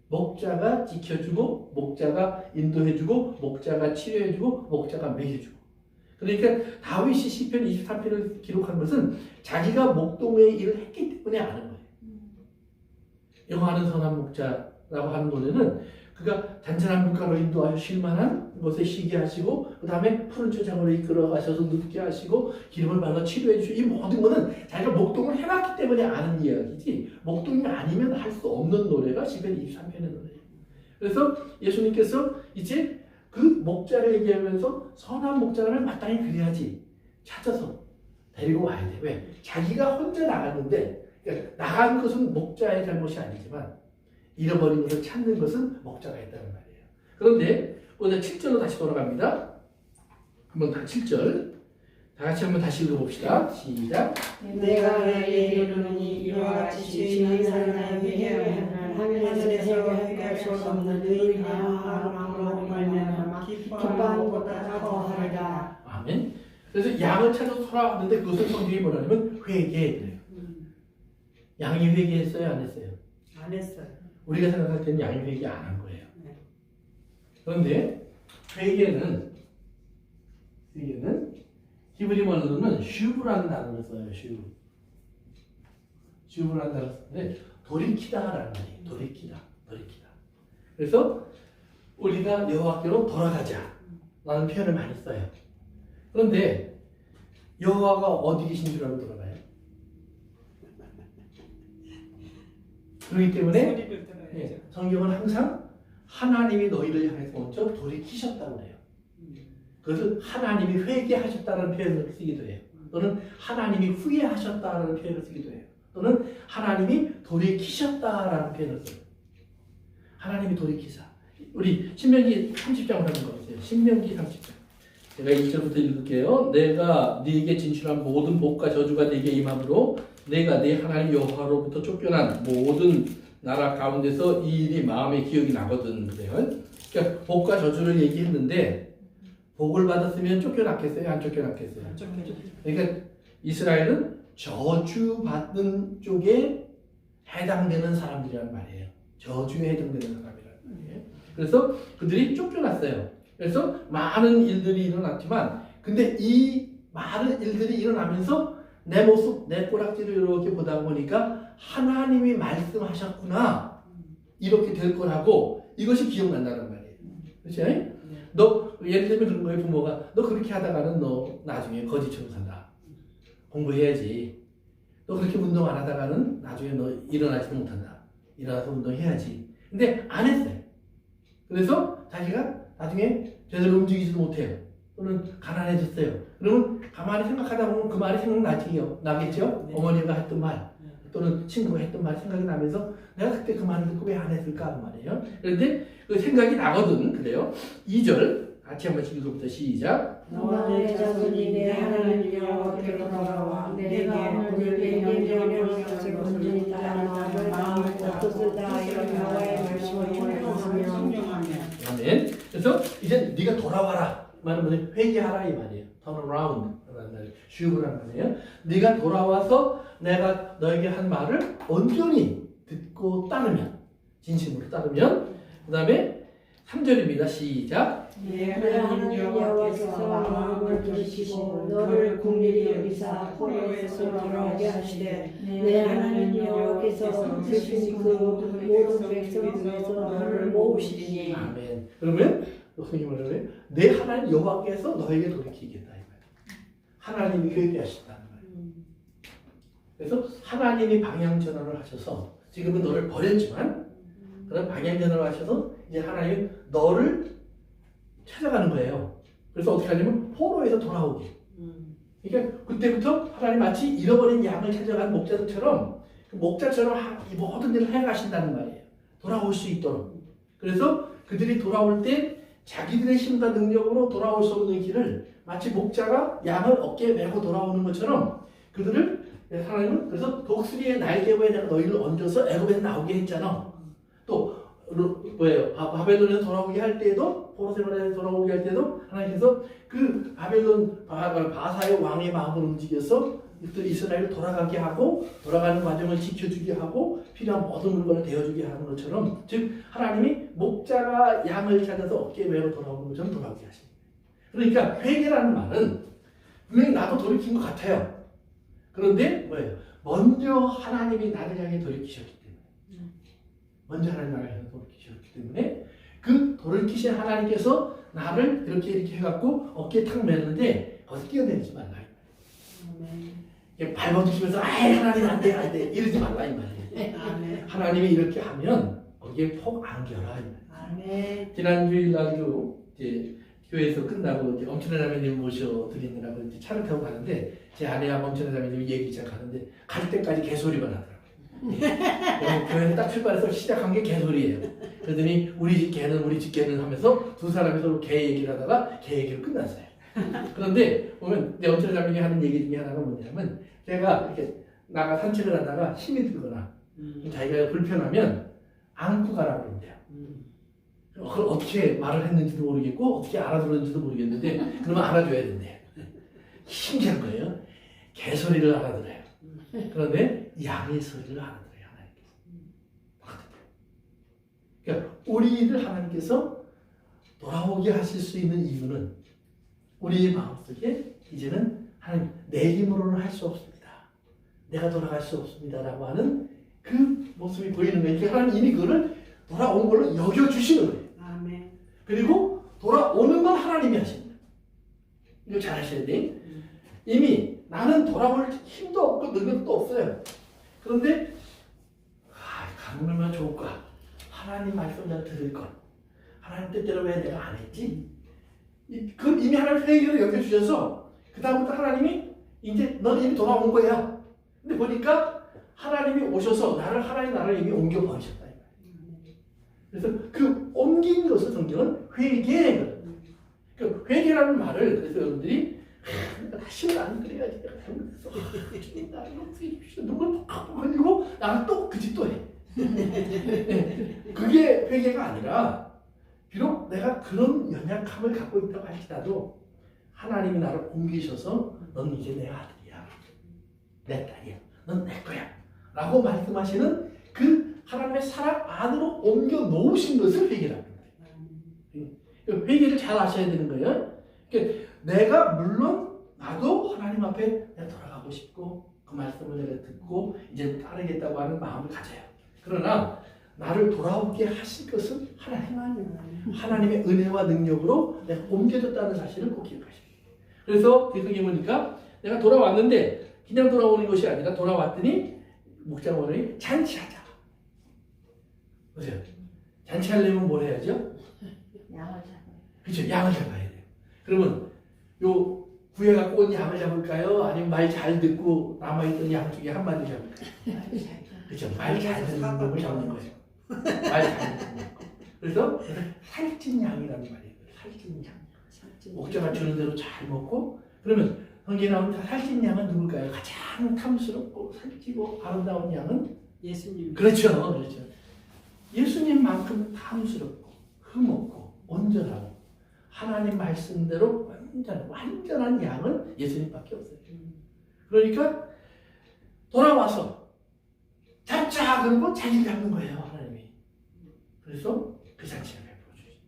목자가 지켜주고 목자가 인도해주고 목자가 치료해주고 목자가 먹여주고. 그러니까 다윗이 시편 23편을 기록한 것은 자기가 목동의 일을 했기 때문에 아는 거예요. 여호와는 선한 목자라고 하는 노래는 그가 잔잔한 물가로 인도하여 쉴만한 곳에 쉬게 하시고 그 다음에 푸른 초장으로 이끌어 가셔서 눕게 하시고 기름을 발라 치료해 주시고 이 모든 것은 자기가 목동을 해봤기 때문에 아는 이야기지 목동이 아니면 할 수 없는 노래가 시편 23편의 노래예요. 그래서 예수님께서 이제 그 목자를 얘기하면서 선한 목자를 마땅히 그래야지 찾아서 데리고 와야 돼. 왜? 자기가 혼자 나갔는데 그러니까 나간 것은 목자의 잘못이 아니지만 잃어버린 것을 찾는 것은 목자가 했다는 말이에요. 그런데 오늘 7절로 다시 돌아갑니다. 한번 다 7절 다 같이 한번 다시 읽어봅시다. 시작. 내가 너에게 이르노니 이와 같이 죄 있는 사람을 회개하면 하늘에서 회개할 수 없는 너희 마음으로 말미암아 기뻐하는 것보다 더하리라. 아멘. 그래서 양을 찾아서 돌아왔는데 그것을 성경이 뭐라냐면 회개해요. 양이 회개했어요, 안 했어요? 안 했어요. 우리가 생각할 때는 양이 회개 안 한 거예요. 네. 그런데 회개는 히브리 말로는 슈브라는 단어를 써요. 슈브라는 단어를 쓰는데 돌이키다라는 말이에요. 돌이키다. 그래서 우리가 여호와께로 돌아가자라는 표현을 많이 써요. 그런데 여호와가 어디 계신 줄 알고 돌아가요? 그렇기 때문에 소리를 들어야죠. 성경은 항상 하나님이 너희를 향해서 먼저 돌이키셨다고 해요. 그것을 하나님이 회개하셨다는 표현을 쓰기도 해요. 또는 하나님이 후회하셨다는 표현을 쓰기도 해요. 또는 하나님이 돌이키셨다라는 표현을 써요. 하나님이 돌이키사. 우리 신명기 30장을 한번 보세요. 신명기 30장. 제가 2절부터 읽을게요. 내가 네게 진출한 모든 복과 저주가 네게 임함으로 내가 네 하나님 여호와로부터 쫓겨난 모든 나라 가운데서 이 일이 마음에 기억이 나거든. 그래요. 그러니까 복과 저주를 얘기했는데 복을 받았으면 쫓겨났겠어요? 안 쫓겨났겠어요? 그러니까 이스라엘은 저주받는 쪽에 해당되는 사람들이란 말이에요. 저주에 해당되는 사람이란 말이에요. 그래서 그들이 쫓겨났어요. 그래서 많은 일들이 일어났지만 근데 이 많은 일들이 일어나면서 내 모습, 내 꼬락지를 이렇게 보다 보니까 하나님이 말씀하셨구나. 이렇게 될 거라고 이것이 기억난다는 말이에요. 그렇지? 너 예를 들면 그런 거예요. 부모가 너 그렇게 하다가는 너 나중에 거지처럼 산다. 공부해야지. 너 그렇게 운동 안 하다가는 나중에 너 일어나지도 못한다. 일어나서 운동해야지. 근데 안 했어요. 그래서 자기가 나중에 제대로 움직이지도 못해요. 또는 가난해졌어요. 그러면 가만히 생각하다 보면 그 말이 나겠죠? 네. 어머니가 했던 말 네. 또는 친구가 했던 말이 생각이 나면서 내가 그때 그 말을 듣고 왜 안 했을까 하는 말이에요. 그런데 그 생각이 나거든. 그래요. 2절 같이 한번 읽어부터 시작. 너와 내 자손이 내 하나님 여호와께로 돌아와 내가 오늘 명령을 것을 온전히 따라 나를 마음과 뜻을 다하여 여호와의 말씀을 순종하며 아멘. 그래서 이제 네가 돌아와라. 말은 뭐냐? 회개하라 이 말이에요. Turn around 라는 말이에요. 슈브라는 말이에요. 네가 돌아와서 내가 너에게 한 말을 온전히 듣고 따르면 진심으로 따르면 그 다음에 3절입니다. 시작. 내 하나님 여호와께서 마음을 돌이키시고 너를 긍휼히 여기사 포로에서 돌아오게 하시되 내 하나님 여호와께서 드신 그 모든 백성 중에서 너를 모으시리니. 아멘. 그러면 선생님 뭐라고 해요? 내 하나님 여호와께서 너에게 돌이키겠다 이 말이에요. 하나님이 회개하신다는 말이에요. 그래서 하나님이 방향 전환을 하셔서 지금은 너를 버렸지만 그런 방향 전환을 하셔서 이제 하나님 너를 찾아가는 거예요. 그래서 어떻게 하냐면 포로에서 돌아오게. 그러니까 그때부터 하나님 마치 잃어버린 양을 찾아간 목자들처럼 그 목자처럼 이 모든 일을 해가신다는 말이에요. 돌아올 수 있도록. 그래서 그들이 돌아올 때 자기들의 힘과 능력으로 돌아올 수 없는 길을 마치 목자가 양을 어깨에 메고 돌아오는 것처럼 그들을 하나님은 그래서 독수리의 날개에 내가 너희를 얹어서 애굽에서 나오게 했잖아. 또 뭐예요? 바벨론에서 돌아오게 할 때에도 포로세말에서 돌아오게 할 때도 하나님께서 그 바벨론 바사의 왕의 마음을 움직여서 이스라엘을 돌아가게 하고 돌아가는 과정을 지켜주게 하고 필요한 모든 물건을 대어주게 하는 것처럼 즉 하나님이 목자가 양을 찾아서 어깨에 메고 돌아오는 것처럼 돌아오게 하십니다. 그러니까 회개라는 말은 분명히 나도 돌이킨 것 같아요. 그런데 뭐예요? 먼저 하나님이 나를 향해 돌이키셨기 때문에 먼저 하나님 나를 향해 돌이키셨기 때문에 그 돌이키신 하나님께서 나를 이렇게 해갖고 어깨에 탁 메는데 거기서 뛰어내리지 말라. 밟아주시면서 아이 하나님 안돼 이러지 말라 이 말이에요. 하나님이 이렇게 하면 거기에 폭 안겨라 이 말이에요. 지난 주일 날도 이제 교회에서 끝나고 이제 엄청난 자매님 모셔드리느라고 이제 차를 타고 가는데 제 아내와 엄청난 자매님이 얘기장 가는데 갈 때까지 개소리만 하더라고요. 교회는 딱 출발해서 시작한 게 개소리예요. 그러더니 우리 집 개는 하면서 두 사람이 서로 개 얘기를 하다가 개 얘기로 끝났어요. 그런데 보면 내 엄청나게 하는 얘기 중에 하나가 뭐냐면 걔가 이렇게 나가 산책을 하다가 힘이 들거나 자기가 불편하면 안고 가라고 그러는데요. 그걸 어떻게 말을 했는지도 모르겠고 어떻게 알아들었는지도 모르겠는데 그러면 알아줘야 된대요. 신기한 거예요. 개 소리를 알아들어요. 그런데 양의 소리를 알아들어요. 하나님께서. 그러니까 우리를 하나님께서 돌아오게 하실 수 있는 이유는 우리의 마음속에 이제는 하나님 내 힘으로는 할 수 없습니다. 내가 돌아갈 수 없습니다라고 하는 그 모습이 보이는 거예요. 그러니까 하나님 이미 그거를 돌아온 걸로 여겨주시는 거예요. 아멘. 그리고 돌아오는 건 하나님이 하십니다. 이거 잘 하셔야 돼. 이미 나는 돌아올 힘도 없고 능력도 없어요. 그런데 가물면 좋을까? 하나님 말씀을 들을 걸. 하나님 뜻대로 왜 내가 안 했지? 그 이미 하나님 회개로 여겨주셔서 그 다음부터 하나님이 이제 넌 이미 돌아온 거야. 근데 보니까 하나님이 오셔서 하나님 나라를 이미 옮겨 버리셨다. 그래서 그 옮긴 것을 성경은 회개거든요. 그 회개라는 말을 그래서 여러분들이 다시는 안 그래야지 내가 잘못했어. 나 이거 누굴 걸리고 나는 또 그 짓도 해. 그게 회개가 아니라 비록 내가 그런 연약함을 갖고 있다고 할지라도 하나님이 나를 옮기셔서 넌 이제 내 아들이야. 내 딸이야. 넌 내 거야. 라고 말씀하시는 그 하나님의 사랑 안으로 옮겨 놓으신 것을 회개라고 합니다. 회개를 잘 아셔야 되는 거예요. 그러니까 내가 물론 나도 하나님 앞에 내가 돌아가고 싶고 그 말씀을 내가 듣고 이제 따르겠다고 하는 마음을 가져요. 그러나 나를 돌아오게 하실 것은 하나님의 은혜와 능력으로 내가 옮겨졌다는 사실을 꼭 기억하십시오. 그래서 성경에 보니까 내가 돌아왔는데 그냥 돌아오는 것이 아니라 돌아왔더니 목장어른이 잔치하자. 보세요. 잔치하려면 뭘 해야죠? 양을 잡아요. 그렇죠. 양을 잡아야 돼요. 그러면 요 구해갖고 온 양을 잡을까요? 아니면 말 잘 듣고 남아있던 양 중에 한 마리 잡을까요? 그렇죠. 말 잘 듣는 놈을 잡는 거죠. 말 잘 듣는 거. 그래서 살찐 양이라는 말이에요. 살찐 양. 목자가 주는 대로 잘 먹고 그러면 성경에 나오는 살찐 양은 누굴까요? 가장 탐스럽고 살찌고 아름다운 양은 예수님. 그렇죠. 그렇죠. 예수님만큼 탐스럽고 흠없고 온전하고 하나님 말씀대로 완전한 양은 예수님밖에 없어요. 그러니까 돌아와서 잡자 그러고 자기를 잡는 거예요. 하나님이. 그래서 그 잔치를 베풀어 주시죠.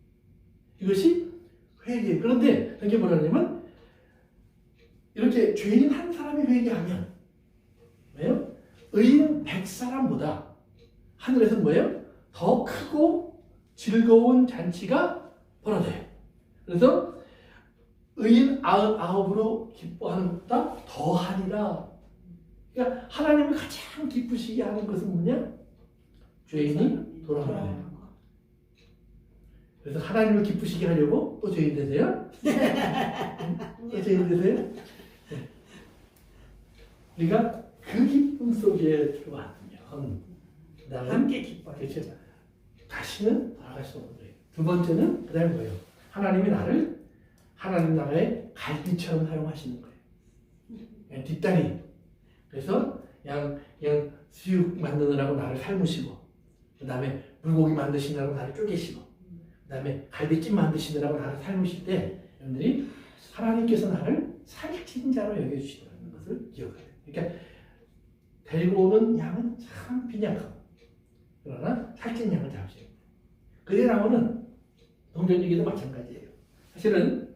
이것이 회개. 그런데 여기 뭐라 하냐면 이렇게 죄인 한 사람이 회개하면 왜요? 의인 100사람보다 하늘에서 뭐예요? 더 크고 즐거운 잔치가 벌어져요. 그래서 의인 99으로 기뻐하는 것보다 더하리라. 그러니까 하나님을 가장 기쁘시게 하는 것은 뭐냐? 죄인이 돌아오는 거. 그래서 하나님을 기쁘시게 하려고 또 죄인 되세요? 또 죄인 되세요? 우리가 그 기쁨 속에 들어왔으면 그다음에 함께 기뻐요. 그렇죠. 다시는 돌아갈 수 없는 거예요. 두 번째는 그다음에 뭐예요? 하나님이 나를 하나님 나라의 갈비처럼 사용하시는 거예요. 뒷다리. 그래서 그냥 수육 만드느라고 나를 삶으시고, 그 다음에 물고기 만드시느라고 나를 쪼개시고, 그 다음에 갈비찜 만드시느라고 나를 삶으실 때 여러분들이 하나님께서 나를 살찐 자로 여겨주시는 것을 기억해야 돼요. 그러니까 데리고 오는 양은 참 빈약하고 그러나 살찐 양을 잡으셔야 돼요. 그에 나오는 동전주기도 마찬가지예요. 사실은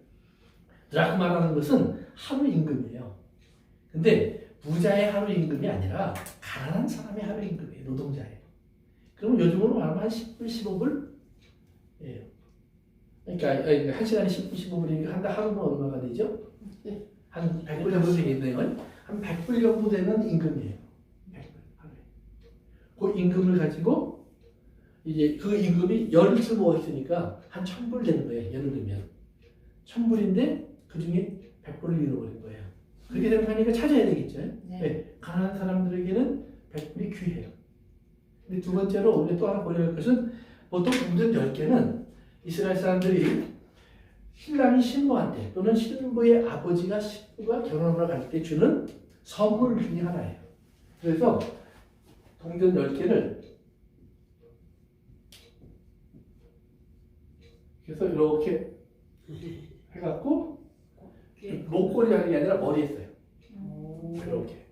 드라크마라는 것은 하루 임금이에요. 근데 부자의 하루 임금이 아니라 가난한 사람의 하루 임금이에요. 노동자예요. 그럼 요즘으로 말하면 한 10불, 15불? 예. 그러니까 한 시간에 10불, 15불이니까 하루는 얼마가 되죠? 한 100불 정도 되겠네요. 한 100불 정도 되는 임금이에요. 100불 하루에. 그 임금을 가지고 이제 그 임금이 열흘 모아 있으니까 한 1000불 되는 거예요. 예를 들면 1000불인데 그 중에 100불을 잃어버린 거예요. 그렇게 생각하니까 찾아야 되겠죠. 네. 가난한 사람들에게는 100불이 귀해요. 근데 두 번째로 우리 또 하나 고려할 것은 보통 동전 10개는 이스라엘 사람들이 신랑이 신부한테 또는 신부의 아버지가 신부가 결혼하러 갈 때 주는 선물 중에 하나예요. 그래서 동전 10개를 그래서 이렇게 해갖고 목걸이 하는 게 아니라 머리에 써요. 이렇게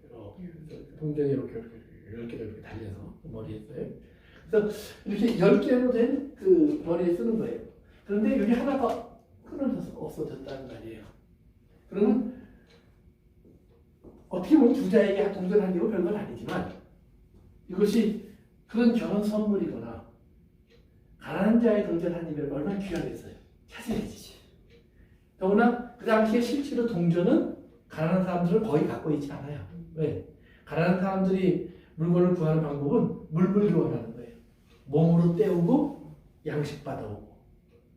동전이 이렇게 달려서 머리에 써요. 그래서 이렇게 10개로 된 그 머리에 쓰는 거예요. 그런데 여기 하나가 끊어져서 없어졌다는 말이에요. 그러면 어떻게 보면 부자에게 동전 한 개로 별건 아니지만 이것이 그런 결혼 선물이거나 가난한 자의 동전 한 입이 얼마나 귀하겠어요. 찾아야지. 더구나 그 당시에 실제로 동전은 가난한 사람들은 거의 갖고 있지 않아요. 왜? 가난한 사람들이 물건을 구하는 방법은 물물 교환하는 거예요. 몸으로 때우고 양식 받아오고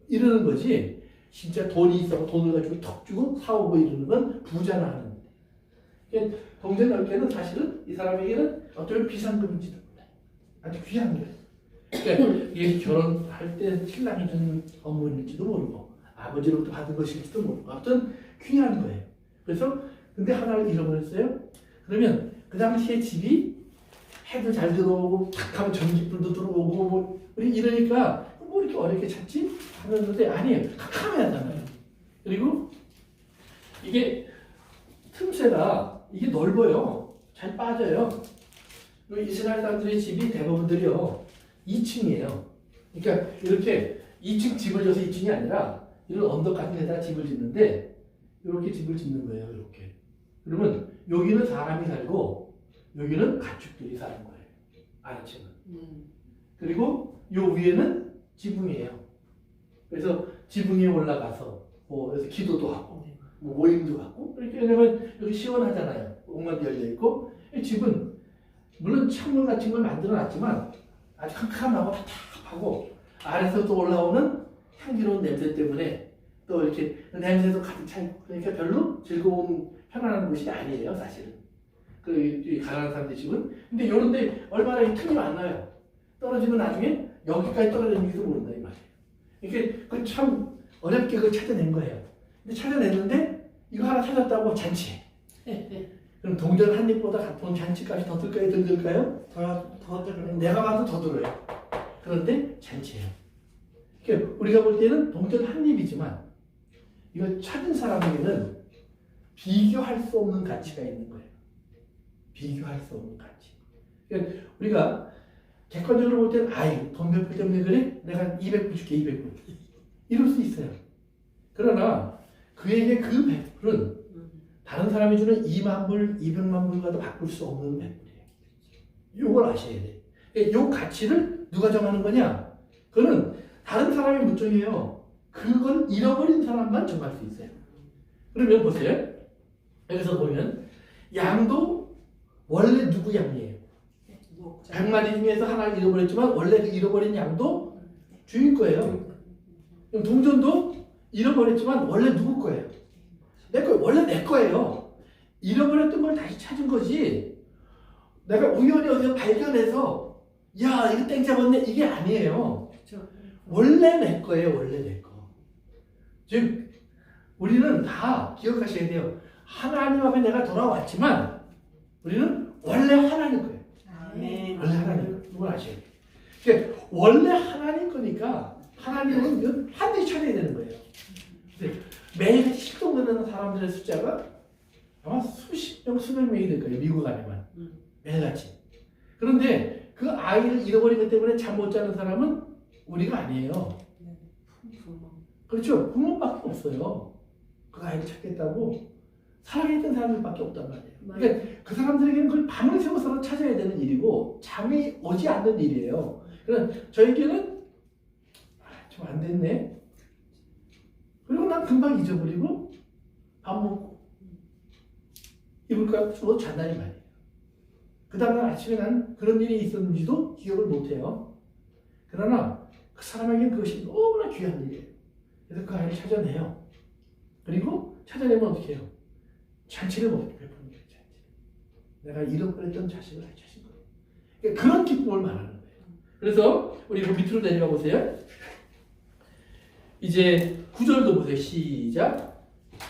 이러는 거지. 진짜 돈이 있어 돈을 가지고 턱 주고 사오고 이러는 건 부자나 하는 거예요. 동전 10개는 사실은 이 사람에게는 어쩌면 비상금인지도 몰라요. 아주 귀한 거예요. 그러니까 이게 결혼할 때 신랑이 준 선물일지도 모르고 아버지로부터 받은 것일지도 모르고 아무튼 귀한 거예요. 그래서 근데 하나를 잃어버렸어요. 그러면 그 당시에 집이 해도 잘 들어오고 탁 하면 전기불도 들어오고 뭐 이러니까 뭐 이렇게 어렵게 찾지? 하는데 아니에요. 캄캄하잖아요. 그리고 이게 틈새가 이게 넓어요. 잘 빠져요. 이스라엘 사람들의 집이 대부분들이요 2층이에요. 그러니까 이렇게 2층 집을 져서 2층이 아니라 이런 언덕 같은 데다 집을 짓는데 이렇게 집을 짓는 거예요. 이렇게. 그러면 여기는 사람이 살고 여기는 가축들이 사는 거예요. 아래층은. 그리고 요 위에는 지붕이에요. 그래서 지붕에 올라가서 그래서 기도도 하고 뭐 모임도 하고 이렇게 왜냐면 여기 시원하잖아요. 옥만 열려 있고 집은 물론 창문 같은 걸 만들어 놨지만 아주 캄캄하고 답답하고 아래서 또 올라오는 향기로운 냄새 때문에 또 이렇게 냄새도 가득 차 있고 그러니까 별로 즐거운 편안한 곳이 아니에요 사실은. 그 가난한 사람들 집은. 근데 요런데 얼마나 이 틈이 많나요? 떨어지면 나중에 여기까지 떨어지는지도 모른다 이 말이에요. 이게 그 참 어렵게 그걸 찾아낸 거예요. 근데 찾아냈는데 이거 하나 찾았다고 잔치해. 그럼 동전 한 입보다 돈 잔치값이 더 들까요? 덜 들까요? 더 들어요. 내가 봐도 더 들어요. 그런데 잔치해요. 그러니까 우리가 볼 때는 동전 한 입이지만 이걸 찾은 사람에게는 비교할 수 없는 가치가 있는 거예요. 비교할 수 없는 가치. 그러니까 우리가 객관적으로 볼 때는 돈 100불 때문에 그래? 내가 200불 줄게 200불. 이럴 수 있어요. 그러나 그에게 그 100불은 다른 사람이 주는 2만 불, 200만 불과도 바꿀 수 없는 100불이에요. 이걸 아셔야 돼. 이 가치를 누가 정하는 거냐? 그거는 다른 사람이 못 정해요. 그걸 잃어버린 사람만 정할 수 있어요. 그러면 보세요. 여기서 보면 양도 원래 누구 양이에요? 100마리 중에서 하나를 잃어버렸지만 원래 그 잃어버린 양도 주인 거예요. 그럼 동전도 잃어버렸지만 원래 누구 거예요? 내 거예요. 원래 내 거예요. 잃어버렸던 걸 다시 찾은 거지. 내가 우연히 어디서 발견해서 야 이거 땡 잡았네 이게 아니에요. 원래 내 거예요. 원래 내 거. 즉 우리는 다 기억하셔야 돼요. 하나님 앞에 내가 돌아왔지만 우리는 원래 하나님 거예요. 네. 원래 하나님 거예요. 이걸 아셔야 돼요. 그러니까 원래 하나님 거니까 하나님은 반드시 찾아야 되는 거예요. 매일 실동되는 사람들의 숫자가 아마 수십 명, 수백 명이 될 거예요. 미국 안에만. 매일같이. 그런데 그 아이를 잃어버린 것 때문에 잠 못 자는 사람은 우리가 아니에요. 그렇죠. 부모밖에 없어요. 그 아이를 찾겠다고 살아있던 사람들밖에 없단 말이에요. 그러니까 그 사람들에게는 그걸 밤을 새워서 찾아야 되는 일이고 잠이 오지 않는 일이에요. 그러니까 저에게는 좀 안 됐네. 그리고 난 금방 잊어버리고 밥 먹고 이불 깔고 잔다는 말이에요. 그 다음날 아침에 난 그런 일이 있었는지도 기억을 못해요. 그러나 그 사람에게는 그것이 너무나 귀한 일이에요. 그래서 그 아이를 찾아내요. 그리고 찾아내면 어떻게 해요? 잔치를 베푸는 거예요. 잔치. 내가 잃어버렸던 자식을 다시 찾은 거예요. 그러니까 그런 기쁨을 말하는 거예요. 그래서 우리 그 밑으로 내려가 보세요. 이제 9절도 보세요. 시작.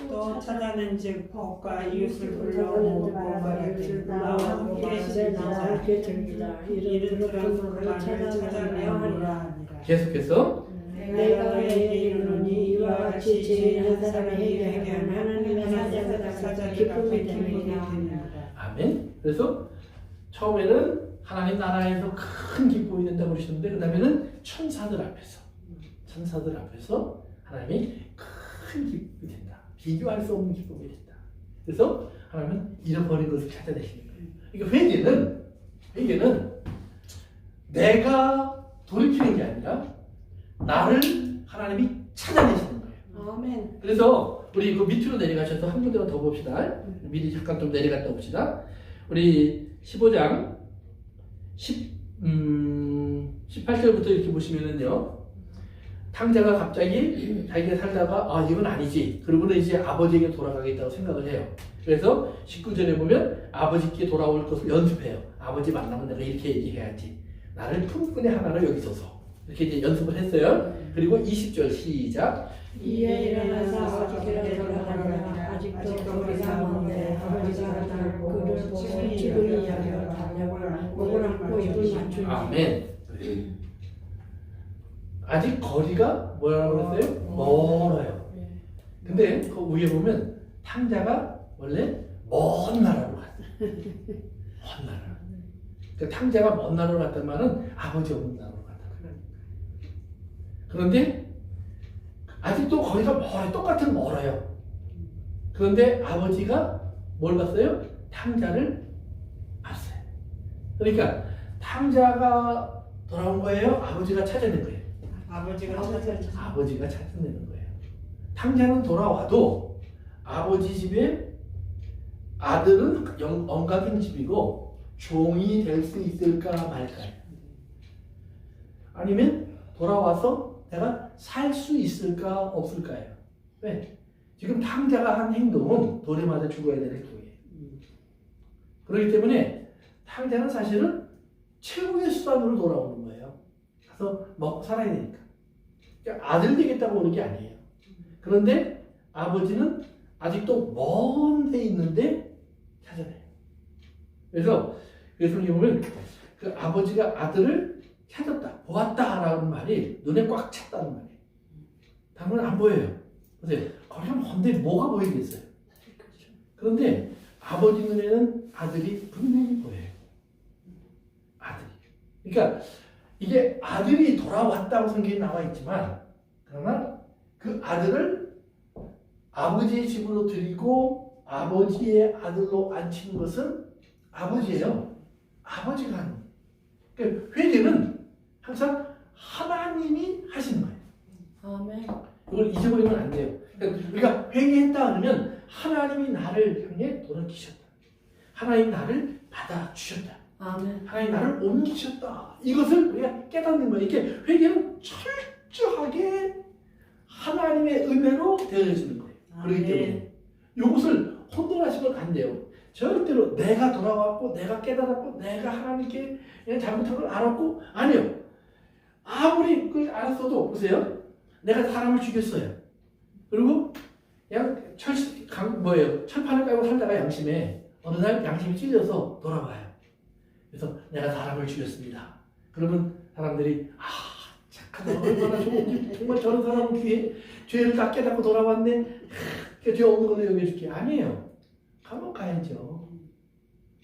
또 찾아낸 즉 법과 이웃을 불러오고 말하되 나와 함께 지내자 이를 들어 그를 찾아내려 하리라. 계속해서 내가 너에게 이르노니 이와 같이 죄인 한 사람에게 하면 하나님의 사자가 기쁨이 되느니라. 아멘. 그래서 처음에는 하나님 나라에서 큰 기쁨이 된다고 그러셨는데 그 다음에는 천사들 앞에서 하나님이 큰 기쁨이 된다. 비교할 수 없는 기쁨이 된다. 그래서 하나님은 잃어버린 것을 찾아내시는 거예요. 그러니까 회개는 내가 돌이키는 게 아니라 나를 하나님이 찾아내시는 거예요. 아멘. 그래서 우리 그 밑으로 내려가셔서 한 군데만 더 봅시다. 미리 잠깐 좀 내려갔다 봅시다. 우리 15장 18절부터 이렇게 보시면은요. 탕자가 갑자기 자기가 살다가 이건 아니지. 그러고는 이제 아버지에게 돌아가겠다고 생각을 해요. 그래서 19절에 보면 아버지께 돌아올 것을 연습해요. 아버지 만나면 내가 이렇게 얘기해야지. 나를 품꾼의 하나로 여기소서. 이렇게 이제 연습을 했어요. 그리고 20절 시작. 이에 일어나서 아버지께로 돌아가니라. 아직도 거리가 먼데 아버지가 달고 그를 보고 기분이 여겨 달려가 목을 안고 입을 맞추니. 아멘. 아직 거리가 뭐라고 그랬어요? 멀어요. 근데 그 위에 보면 탕자가 원래 먼 나라로 갔어요. 먼 나라. 그러니까 탕자가 먼 나라로 갔단 말은 아버지 없는 나라로 갔다. 그런데 아직도 거리가 멀어요. 똑같은 멀어요. 그런데 아버지가 뭘 봤어요? 탕자를 봤어요. 그러니까 탕자가 돌아온 거예요? 아버지가 찾아낸 거예요? 아버지가 찾아내는 거예요. 탕자는 돌아와도 아버지 집에 아들은 영각인 집이고 종이 될 수 있을까 말까요? 아니면 돌아와서 내가 살 수 있을까 없을까요? 왜? 지금 탕자가 한 행동은 돌에 맞아 죽어야 되는 행동이에요. 그렇기 때문에 탕자는 사실은 최후의 수단으로 돌아오는 거예요. 가서 먹고 살아야 되니까. 그러니까 아들 되겠다고 오는 게 아니에요. 그런데 아버지는 아직도 먼 데 있는데 찾아내요. 그래서 성경에 보면 그 아버지가 아들을 찾았다, 보았다라는 말이 눈에 꽉 찼다는 말이에요. 다른 건 안 보여요. 보세요. 거기가 먼데 뭐가 보이겠어요? 그런데 아버지 눈에는 아들이 분명히 보여요. 아들이. 그러니까 이게 아들이 돌아왔다고 성경에 나와 있지만 그러나 그 아들을 아버지의 집으로 드리고 아버지의 아들로 앉힌 것은 아버지예요. 아버지가 하는 거예요. 그러니까 회개는 항상 하나님이 하시는 거예요. 아멘. 이걸 잊어버리면 안 돼요. 그러니까 우리가 회개했다 하면 하나님이 나를 향해 돌아키셨다. 하나님이 나를 받아주셨다. 아멘. 하나님 나를 옮기셨다. 이것을 우리가 깨닫는 거예요. 이게 회개는 철저하게 하나님의 은혜로 되어지는 거예요. 그렇기 때문에 이것을 혼돈하시면 안 돼요. 절대로 내가 돌아왔고 내가 깨달았고 내가 하나님께 그냥 잘못한 걸 알았고 아니요. 아무리 그걸 알았어도 보세요. 내가 사람을 죽였어요. 그리고 그냥 철판을 깔고 살다가 양심에 어느 날 양심이 찔려서 돌아와요. 그래서 내가 사람을 죽였습니다. 그러면 사람들이 착하다 얼마나 좋은지 정말 저런 사람은 귀해 죄를 다 깨닫고 돌아왔네. 죄 없는 걸로 여겨줄게. 아니에요. 감옥 가야죠.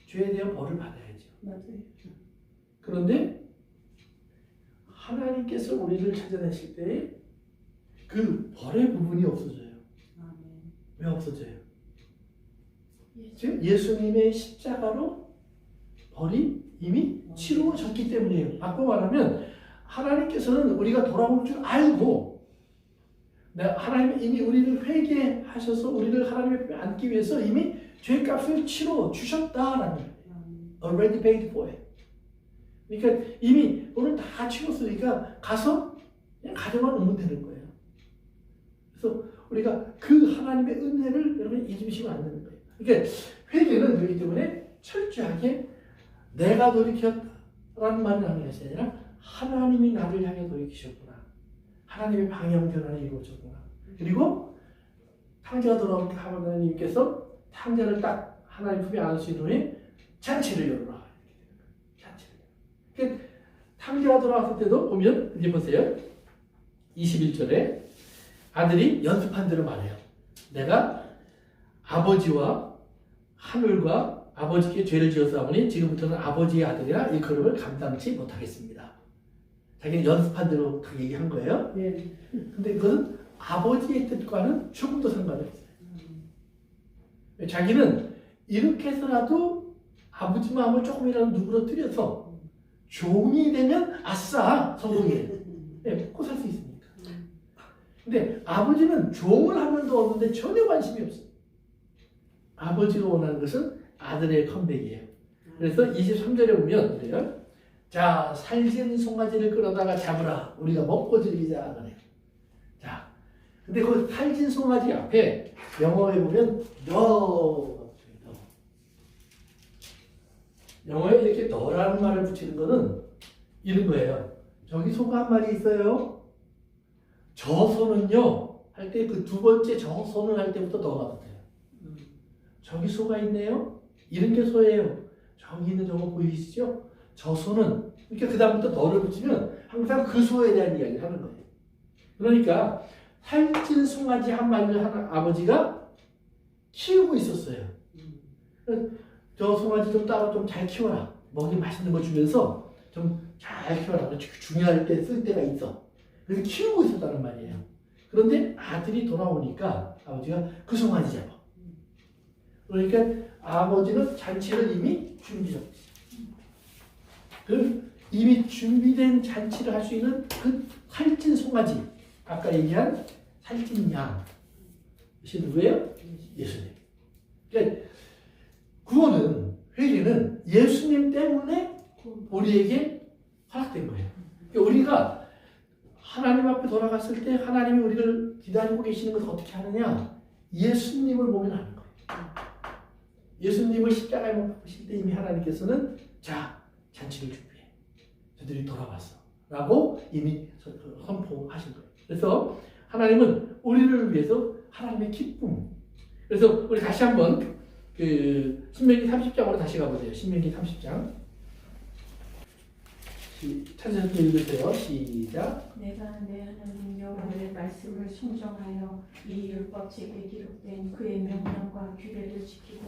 죄에 대한 벌을 받아야죠. 맞아요. 그런데 하나님께서 우리를 찾아내실 때 그 벌의 부분이 없어져요. 왜 없어져요? 지금 예수님의 십자가로 벌이 이미 치루어졌기 때문이에요. 바꿔 말하면 하나님께서는 우리가 돌아올 줄 알고 하나님이 이미 우리를 회개하셔서 우리를 하나님 앞에 앉기 위해서 이미 죄값을 치러 주셨다라는 거예요. Already paid for it. 그러니까 이미 돈을 다 치렀으니까 가서 그냥 가져만 오면 되는 거예요. 그래서 우리가 그 하나님의 은혜를 여러분 잊으시면 안 되는 거예요. 그러니까 회개는 그렇기 때문에 철저하게 내가 돌이켰다라는 말을 하는 것이 아니라 하나님이 나를 향해 돌이키셨구나. 하나님의 방향 변화는 이루어졌구나. 그리고 탕자가 돌아오니까 하나님께서 탕자를 딱 하나님 품에 안을 수 있는 후에 잔치를 열어라. 잔치를. 그러니까 탕자가 돌아왔을 때도 보면 이제 보세요. 21절에 아들이 연습한 대로 말해요. 내가 아버지와 하늘과 아버지께 죄를 지었사오니 지금부터는 아버지의 아들이라 이 걸음을 감당치 못하겠습니다. 자기는 연습한 대로 그 얘기한 거예요. 예. 근데 그것은 아버지의 뜻과는 조금도 상관이 없어요. 자기는 이렇게 해서라도 아버지 마음을 조금이라도 누그러뜨려서 종이 되면 아싸 성공이에요. 네, 먹고 살 수 있으니까. 근데 아버지는 종을 한 명도 없는데 전혀 관심이 없어요. 아버지가 원하는 것은 아들의 컴백이에요. 그래서 23절에 보면 그래요. 자, 살진 송아지를 끌어다가 잡으라. 우리가 먹고 즐기자. 그래요. 자, 근데 그 살진 송아지 앞에 영어에 보면 영어에 이렇게 너라는 말을 붙이는 거는 이런 거예요. 저기 소가 한 마리 있어요. 저 소는요, 할 때 그 두 번째 저 소는 할 때부터 너가 붙어요. 저기 소가 있네요. 이런 게 소예요. 저기 있는 저거 보이시죠? 저 소는, 그러니까 그 다음부터 너를 붙이면 항상 그 소에 대한 이야기를 하는 거예요. 그러니까 살찐 송아지 한 마리를 하는 아버지가 키우고 있었어요. 저 송아지 좀 따로 좀 잘 키워라. 먹이 맛있는 거 주면서 좀 잘 키워라. 중요할 때 쓸 때가 있어. 그래서 키우고 있었다는 말이에요. 그런데 아들이 돌아오니까 아버지가 그 송아지 잡아. 그러니까 아버지는 잔치를 이미 준비했어요. 그 이미 준비된 잔치를 할 수 있는 그 살찐 송아지, 아까 얘기한 살찐 양, 이것이 누구예요? 예수님. 그러니까 구원은, 회개는 예수님 때문에 우리에게 허락된 거예요. 그러니까 우리가 하나님 앞에 돌아갔을 때 하나님이 우리를 기다리고 계시는 것을 어떻게 하느냐? 예수님을 보면 아는 거예요. 예수님을 십자가에 못 박으실 때 이미 하나님께서는 자, 잔치를 준비해. 저들이 돌아왔어. 라고 이미 선포하신 거예요. 그래서 하나님은 우리를 위해서 하나님의 기쁨. 그래서 우리 다시 한번 그 신명기 30장으로 다시 가보세요. 신명기 30장. 찾으셔서 읽으세요. 시작. 내가 내 하나님 여호와의 말씀을 순종하여 이 율법책에 기록된 그의 명령과 규례를 지키고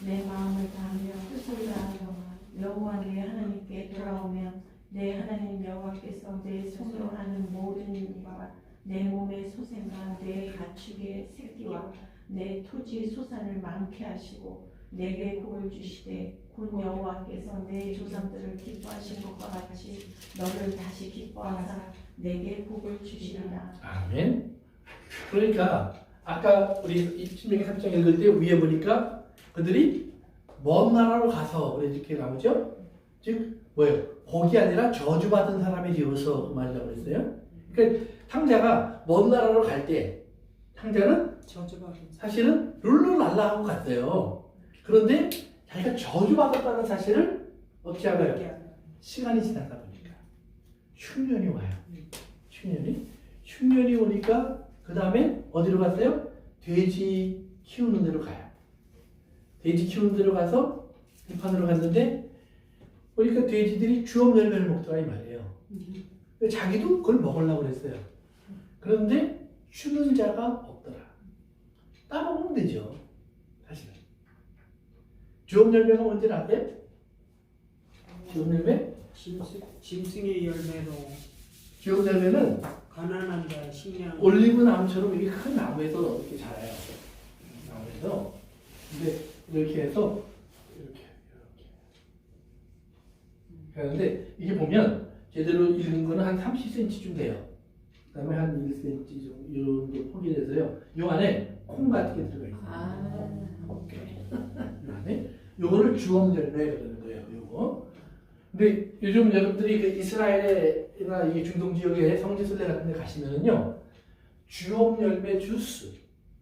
내 마음을 다하며 뜻을 다하여 여호와 내 하나님께 돌아오면 내 하나님 여호와께서 내 손으로 하는 모든 일과 내 몸의 소생과 내 가축의 새끼와 내 토지 소산을 많게 하시고 내게 복을 주시되 곧 여호와께서 내 조상들을 기뻐하신 것과 같이 너를 다시 기뻐하사 내게 복을 주시리라. 아멘. 그러니까 아까 우리 신명기 3장 읽을 때 위에 보니까 그들이 먼 나라로 가서 이렇게 나오죠. 즉 뭐예요? 복이 아니라 저주받은 사람이 되어서 그 말이라고 했어요. 그러니까 탕자가 먼 나라로 갈 때 탕자는 사실은 룰루랄라 하고 갔어요. 그런데 자기가 저주받았다는 사실을 어떻게 알아요? 시간이 지나다 보니까 흉년이 와요. 흉년이 오니까 그 다음에 어디로 갔어요? 돼지 키우는 데로 가요. 돼지 키우는 데로 가서 들판으로 갔는데 보니까 돼지들이 주업 열매를 먹더라 이 말이에요. 자기도 그걸 먹으려고 그랬어요. 그런데 주는 자가 없더라. 따먹으면 되죠. 사실은. 주업 열매가 뭔지 아세요? 주업 열매? 짐승의 열매로 주업 열매는 가난한 자 식량 올리브 나무처럼 이렇게 큰 나무에서 이렇게 자라요. 나무에서. 근데 이렇게 해서 이렇게 하는데 이게 보면 제대로 익은 거는 한 30cm쯤 돼요. 그 다음에 한 1cm 정도 이 정도 폭이 돼서요. 요 안에 콩 같은 게 들어가 있어요. 이 안에 요거를 주업 열매 그러는 거예요. 요거. 근데 요즘 여러분들이 그 이스라엘이나 이 중동 지역에 성지순례 같은 데 가시면은요. 주업 열매 주스,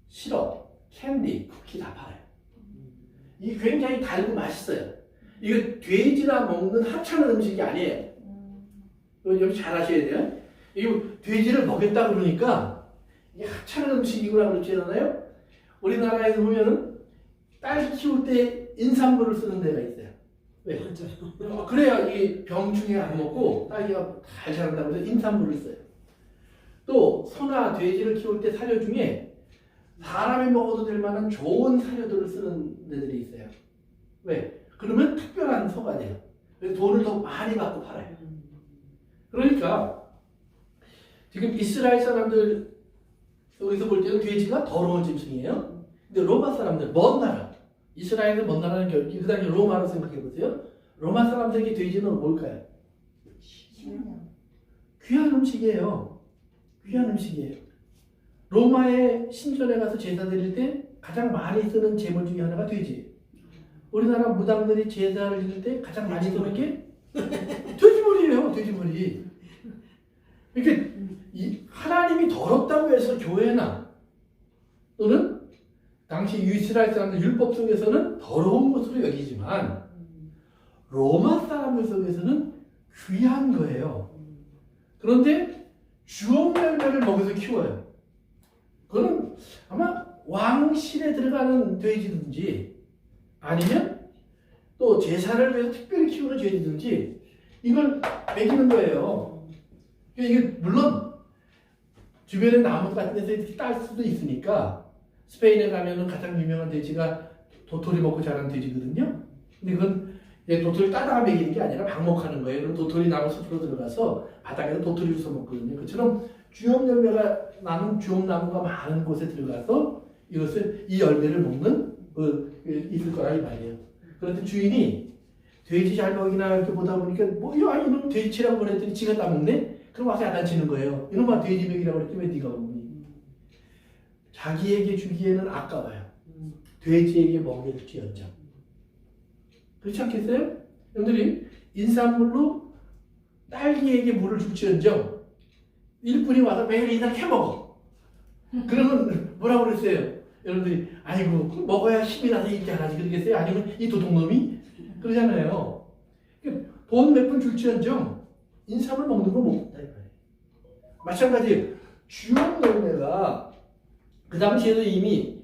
시럽, 캔디, 쿠키 다 팔아요. 이게 굉장히 달고 맛있어요. 이거 돼지나 먹는 하찮은 음식이 아니에요. 여기 잘 아셔야 돼요. 이 돼지를 먹였다 그러니까 이게 하찮은 음식이구나 그렇지 않아요? 우리나라에서 보면은 딸 키울 때 인삼물을 쓰는 데가 있어요. 왜? 맞아요. 그래야 이 병충해 안 먹고 딸기가 잘 자란다고 해서 인삼물을 써요. 또 소나 돼지를 키울 때 사료 중에 사람이 먹어도 될 만한 좋은 사료들을 쓰는 데들이 있어요. 왜? 그러면 특별한 소가 돼요. 그래서 돈을 더 많이 받고 팔아요. 그러니까 지금 이스라엘 사람들 여기서 볼 때는 돼지가 더러운 짐승이에요. 근데 로마 사람들, 먼 나라, 이스라엘의 먼 나라는 그 다음에 로마로 생각해 보세요. 로마 사람들에게 돼지는 뭘까요? 귀한 음식이에요. 귀한 음식이에요. 로마의 신전에 가서 제사 드릴 때 가장 많이 쓰는 제물 중에 하나가 돼지. 우리나라 무당들이 제사를 드릴 때 가장 많이 쓰는 게 돼지머리예요. 돼지머리. 이렇게 하나님이 더럽다고 해서 교회나 또는 당시 이스라엘 사람들 율법 속에서는 더러운 것으로 여기지만 로마 사람들 속에서는 귀한 거예요. 그런데 주홍 열매를 먹여서 키워요. 그거는 아마 왕실에 들어가는 돼지든지 아니면 또 제사를 위해서 특별히 키우는 돼지든지 이걸 먹이는 거예요. 이게 물론 주변에 나무 같은 데서 이렇게 딸 수도 있으니까 스페인에 가면은 가장 유명한 돼지가 도토리 먹고 자란 돼지거든요. 근데 그건 도토리 따다가 먹이는 게 아니라 방목하는 거예요. 그럼 도토리 나무 숲으로 들어가서 바닥에서 도토리 주워 먹거든요. 그처럼 주염 열매가 나는 주염 나무가 많은 곳에 들어가서 이 열매를 먹는 있을 거라 이 말이에요. 그런데 주인이 돼지 잘 먹이나 이렇게 보다 보니까 이놈 돼지치라고 보냈더니 지가 따먹네? 그럼 와서 야단치는 거예요. 이놈아 돼지 먹이라고 그랬더니 왜 네가 먹니? 자기에게 주기에는 아까워요. 돼지에게 먹일지언정. 그렇지 않겠어요? 여러분들이 인삼물로 딸기에게 물을 줄지언정 일꾼이 와서 매일 인삼 캐먹어. 그러면 뭐라고 그랬어요? 여러분들이 아이고 먹어야 힘이 나서 일지 안 하지 그러겠어요? 아니면 이 도둑놈이? 그러잖아요. 돈 몇 푼 줄지언정 인삼을 먹는 거 못 먹다. 마찬가지 주홍 열매가 그 당시에도 이미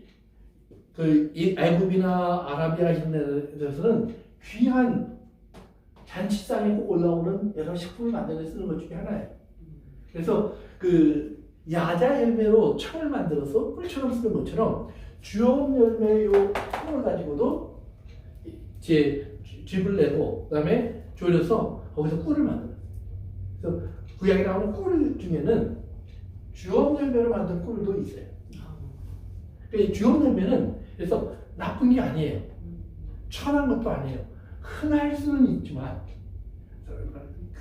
애굽이나 아라비아 이런 데서는 귀한 잔치상에 꼭 올라오는 여러 식품을 만드는 데 쓰는 것 중에 하나예요. 그래서 야자 열매로 청을 만들어서 꿀처럼 쓰는 것처럼 주홍 열매 요 청을 가지고도 즙을 내고 그다음에 졸여서 거기서 꿀을 만들어요. 그래서 구약에 나오는 꿀 중에는 주홍 열매로 만든 꿀도 있어요. 주홍 열매는 그래서 나쁜 게 아니에요. 천한 것도 아니에요. 흔할 수는 있지만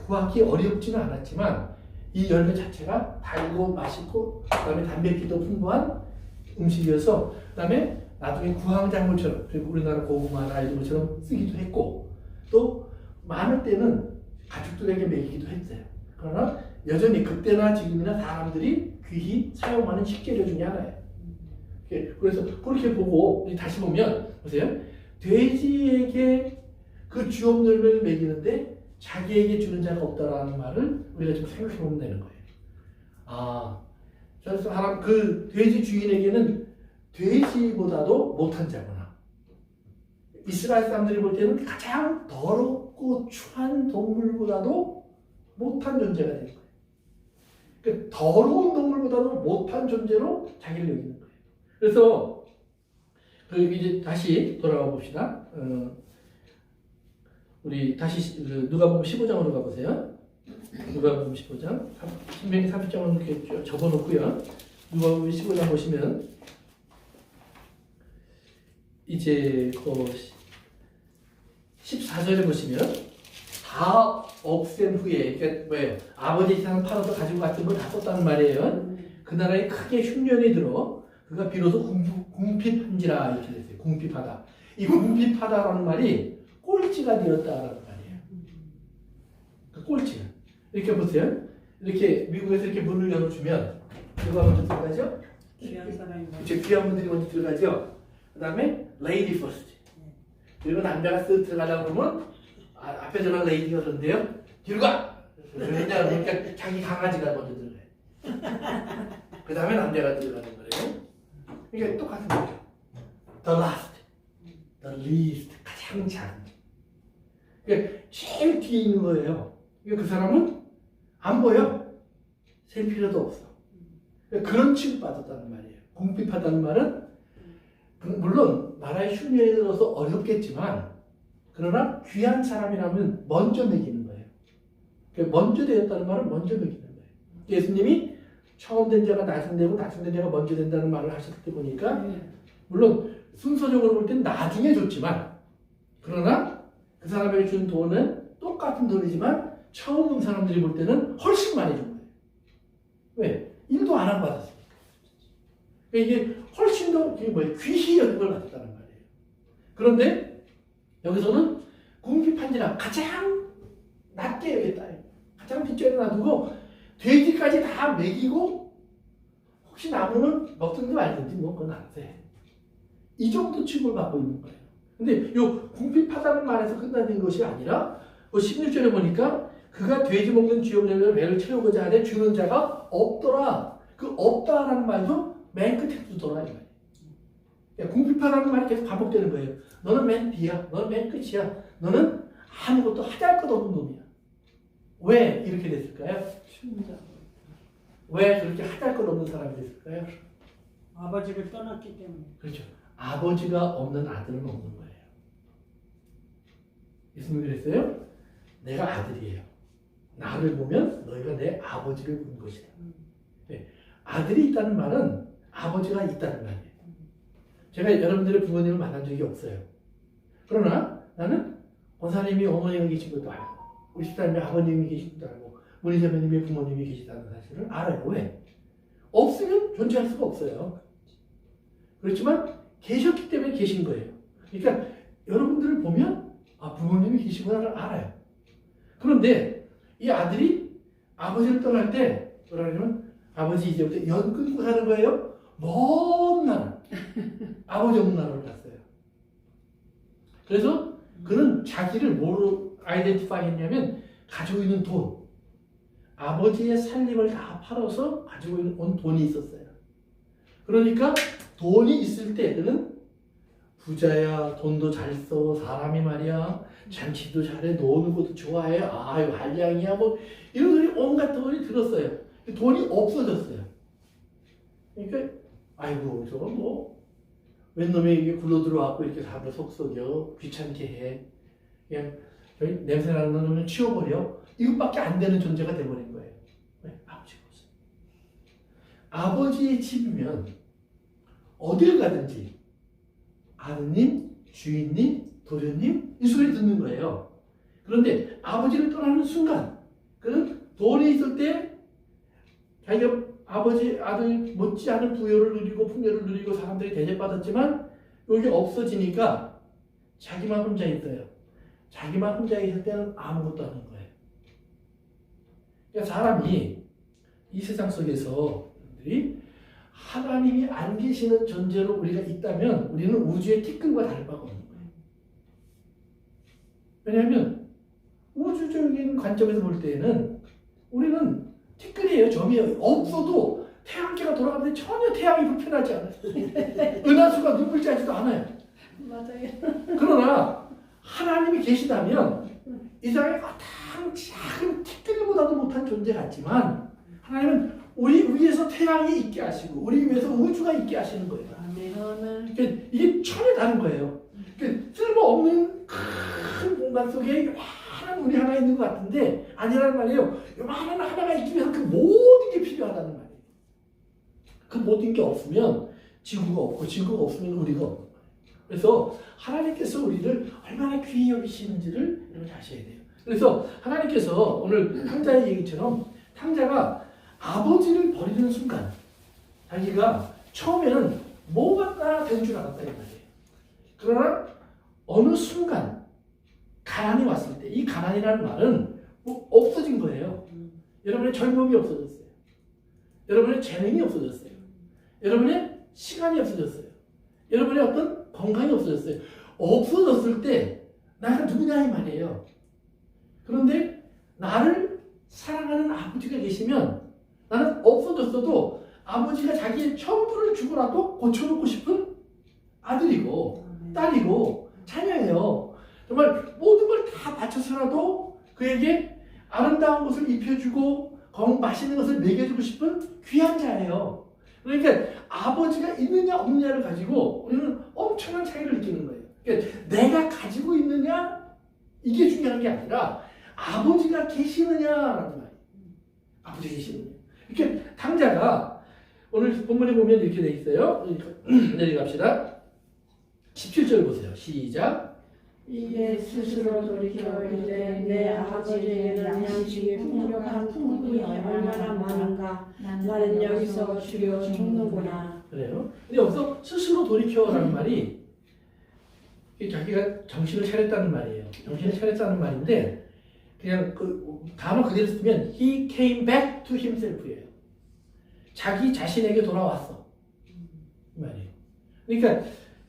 구하기 어렵지는 않았지만 이 열매 자체가 달고 맛있고 그다음에 단백질도 풍부한 음식이어서 그다음에 나중에 구황작물처럼 그리고 우리나라 고구마나 이런 것처럼 쓰기도 했고 또 많을 때는 가족들에게 먹이기도 했어요. 그러나 여전히 그때나 지금이나 사람들이 귀히 사용하는 식재료 중에 하나예요. 그래서 그렇게 보고 다시 보면 보세요. 돼지에게 그 주홍 열매를 먹이는데 자기에게 주는 자가 없다라는 말을 우리가 좀 생각해 보면 되는 거예요. 그래서 그 돼지 주인에게는 돼지보다도 못한 자구나. 이스라엘 사람들이 볼 때는 가장 더럽고 추한 동물보다도 못한 존재가 되는 거예요. 그러니까 더러운 동물보다도 못한 존재로 자기를 여기는 거예요. 그래서 이제 다시 돌아가 봅시다. 우리 다시 누가복음 15장으로 가보세요. 누가복음 15장 신명기 30장은 이렇게 접어놓고요. 누가복음 15장 보시면 이제 14절에 보시면 다 없앤 후에 그러니까 뭐예요? 아버지 재산 팔아서 가지고 갔던 걸 다 썼다는 말이에요. 그 나라에 크게 흉년이 들어 그가 비로소 궁핍한지라 이렇게 됐어요. 궁핍하다. 이 궁핍하다라는 말이 꼴찌가 되었다라는 말이에요. 그 꼴찌. 이렇게 보세요. 이렇게 미국에서 이렇게 문을 열어주면 누가 먼저 들어가죠? 귀한 사람이 귀한 분들이 먼저 들어가죠. 그 다음에 레이디 퍼스트. 그리고 남자가 쓱 들어가려고 그러면 앞에 들어간 레이디가 그러는데요. 뒤로 가! 왜냐하면 그러니까 자기 강아지가 먼저 들어가요. 그 다음에 남자가 들어가는 거예요. 그러니까 똑같은 거죠. The last, the least, 가장 작은. 그러니까 제일 뒤에 있는 거예요. 그러니까 그 사람은 안 보여. 셀 필요도 없어. 그러니까 그런 취급받았다는 말이에요. 궁핍하다는 말은 물론 나라의 흉년에 들어서 어렵겠지만 그러나 귀한 사람이라면 먼저 먹이는 거예요. 그러니까 먼저 되었다는 말은 먼저 먹이는 거예요. 예수님이 처음 된 자가 나중되고 나중된 자가 먼저 된다는 말을 하셨을 때 보니까 물론 순서적으로 볼 때는 나중에 줬지만 그러나 그 사람에게 준 돈은 똑같은 돈이지만 처음 온 사람들이 볼 때는 훨씬 많이 준 거예요. 왜? 일도 안 하고 받았으니까. 그러니까 이게 훨씬 더 귀히 여긴 걸 받았다는 말이에요. 그런데 여기서는 궁핍한지라 가장 낮게 여겼다. 가장 뒷전에 놔두고 돼지까지 다 먹이고 혹시 나무는 먹든지 말든지 뭐 그건 안 돼. 이 정도 취급을 받고 있는 거예요. 근데 요 궁핍하다는 말에서 끝나는 것이 아니라 16절에 보니까 그가 돼지 먹는 쥐염내며 배를 채우고자 하되 주는 자가 없더라. 그 없다라는 말도 맨 끝에 두더라 이 말이에요. 그러니까 궁핍하다는 말이 계속 반복되는 거예요. 너는 맨 뒤야. 너는 맨 끝이야. 너는 아무것도 하잘 것 없는 놈이야. 왜 이렇게 됐을까요? 왜 그렇게 하잘 것 없는 사람이 됐을까요? 아버지를 떠났기 때문에. 그렇죠. 아버지가 없는 아들은 없는 거예요. 예수님이 그랬어요. 내가 아들이에요. 나를 보면 너희가 내 아버지를 본 것이다. 네. 아들이 있다는 말은 아버지가 있다는 말이에요. 제가 여러분들의 부모님을 만난 적이 없어요. 그러나 나는 권사님이 어머니가 계신 것도 알고 우리 집사님이 아버님이 계신 것도 알고 우리 자매님의 부모님이 계시다는 사실을 알아요. 왜? 없으면 존재할 수가 없어요. 그렇지만 계셨기 때문에 계신 거예요. 그러니까 여러분들을 보면 부모님이 계시구나를 알아요. 그런데 이 아들이 아버지를 떠날 때 뭐라 그러냐면 아버지 이제부터 연 끊고 가는 거예요. 먼 나라. 아버지 없는 나라로 갔어요. 그래서 그는 자기를 뭐로 아이덴티파이 했냐면 가지고 있는 돈. 아버지의 살림을 다 팔아서 가지고 온 돈이 있었어요. 그러니까 돈이 있을 때 그는 부자야, 돈도 잘 써, 사람이 말이야, 잔치도 잘해, 노는 것도 좋아해, 아유 한량이야, 뭐 이런 소리 온갖 돈이 들었어요. 돈이 없어졌어요. 그러니까 아이고 저거 뭐 웬 놈에게 굴러 들어왔고 이렇게 사람을 속썩여 귀찮게 해, 그냥 냄새나는 놈은 치워버려. 이것밖에 안 되는 존재가 돼버린 거예요. 왜? 아버지가 없어요. 아버지의 집이면 어딜 가든지 아드님, 주인님, 도련님 이 소리 듣는 거예요. 그런데 아버지를 떠나는 순간 그는 돈이 있을 때 자기가 아버지 아들 못지않은 부여를 누리고 풍요를 누리고 사람들이 대접받았지만 여기 없어지니까 자기만 혼자 있어요. 자기만 혼자 있을 때는 아무것도 안 하는 거예요. 그러니까 사람이 이 세상 속에서 하나님이 안 계시는 존재로 우리가 있다면 우리는 우주의 티끌과 다를 바가 없는 거예요. 왜냐하면 우주적인 관점에서 볼 때에는 우리는 티끌이에요. 점이에요. 없어도 태양계가 돌아가는데 전혀 태양이 불편하지 않아요. 은하수가 눈물 짜지도 않아요. 맞아요. 그러나 하나님이 계시다면 이 세상에 가장 작은 티끌보다도 못한 존재 같지만 하나님은 우리 위에서 태양이 있게 하시고 우리 위에서 우주가 있게 하시는 거예요. 그러니까 이게 전혀 다른 거예요. 그러니까 쓸모없는 큰 공간 속에 요만한 우리 하나 있는 것 같은데 아니라는 말이에요. 요만한 하나가 있기 위해서 그 모든 게 필요하다는 말이에요. 그 모든 게 없으면 지구가 없고 지구가 없으면 우리가 없는 거예요. 그래서 하나님께서 우리를 얼마나 귀히 여기시는지를 여러분 아셔야 돼요. 그래서 하나님께서 오늘 탕자의 얘기처럼 탕자가 아버지를 버리는 순간 자기가 처음에는 뭐가 다 된 줄 알았다 이 말이에요. 그러나 어느 순간 가난이 왔을 때 이 가난이라는 말은 뭐 없어진 거예요. 여러분의 젊음이 없어졌어요. 여러분의 재능이 없어졌어요. 여러분의 시간이 없어졌어요. 여러분의 어떤 건강이 없어졌어요. 없어졌을 때 나가 누구냐 이 말이에요. 그런데 나를 사랑하는 아버지가 계시면 나는 없어졌어도 아버지가 자기의 전부를 주고라도 고쳐놓고 싶은 아들이고 딸이고 자녀예요. 정말 모든 걸 다 바쳐서라도 그에게 아름다운 것을 입혀주고 맛있는 것을 먹여주고 싶은 귀한 자예요. 그러니까 아버지가 있느냐 없느냐를 가지고 우리는 엄청난 차이를 느끼는 거예요. 그러니까 내가 가지고 있느냐 이게 중요한 게 아니라 아버지가 계시느냐라는 말이에요. 아버지가 계시느냐. 이렇게 당자가 오늘 본문에 보면 이렇게 돼 있어요. 내려갑시다. 17절 보세요. 시작. 이에 스스로 돌이켜 이르되 내 아버지에게는 양식이 풍족한 풍분이 얼마나 많은가. 나는 여기서 주여 죽는구나. 그래요. 근데 여기서 스스로 돌이켜라는 말이 자기가 정신을 차렸다는 말이에요. 정신을 차렸다는 말인데 그냥 그 단어 그대로 쓰면 he came back to himself예요. 자기 자신에게 돌아왔어. 이 말이에요. 그러니까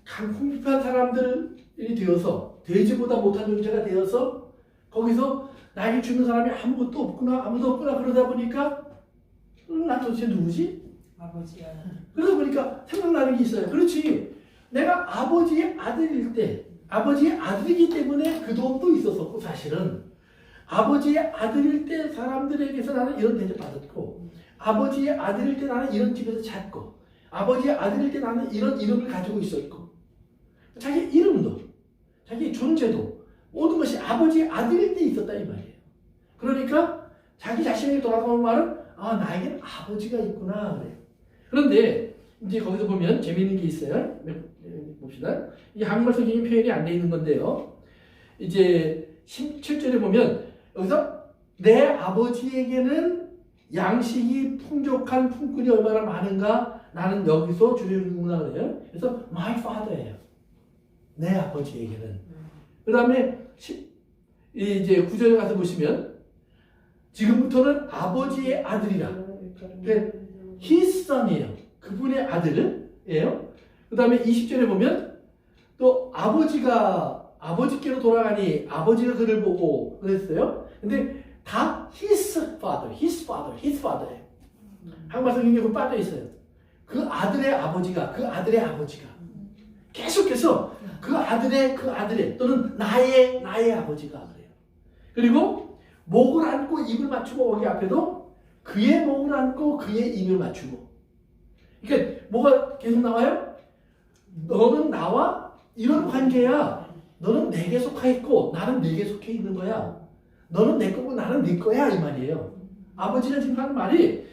풍족한 사람들이 되어서 돼지보다 못한 존재가 되어서 거기서 나에게 주는 사람이 아무것도 없구나 그러다 보니까 나 도대체 누구지? 아버지야. 그러다 보니까 생각나는 게 있어요. 그렇지. 내가 아버지의 아들일 때 아버지의 아들이기 때문에 그 돈도 있었었고 사실은 아버지의 아들일 때 사람들에게서 나는 이런 대접 받았고 아버지의 아들일 때 나는 이런 집에서 잤고 아버지의 아들일 때 나는 이런 이름을 가지고 있었고 자기 이름도 자기 존재도 모든 것이 아버지의 아들일 때 있었다 이 말이에요. 그러니까 자기 자신에게 돌아가는 말은 나에겐 아버지가 있구나 그래요. 그런데 이제 거기서 보면 재미있는 게 있어요. 봅시다. 이 한국말 성경에 표현이 안 돼 있는 건데요. 이제 17절에 보면 여기서 내 아버지에게는 양식이 풍족한 품꾼이 얼마나 많은가 나는 여기서 주의구나 그래요. 그래서 my father예요. 내 아버지에게는. 그 다음에 이제 9절에 가서 보시면 지금부터는 아버지의 아들이라. his son이에요. 그분의 아들이에요. 그 다음에 20절에 보면 또 아버지께로 돌아가니 아버지가 그를 보고 그랬어요. 근데 다 his father예요. 한국말 성경에 그 빠져 있어요. 그 아들의 아버지가 계속해서 그 아들의 또는 나의 아버지가 그래요. 그리고 목을 안고 입을 맞추고 거기 앞에도 그의 목을 안고 그의 입을 맞추고. 그러니까 뭐가 계속 나와요? 너는 나와 이런 관계야. 너는 내게 속해 있고 나는 내게 속해 있는 거야. 너는 내 거고 나는 네 거야 이 말이에요. 아버지가 지금 하는 말이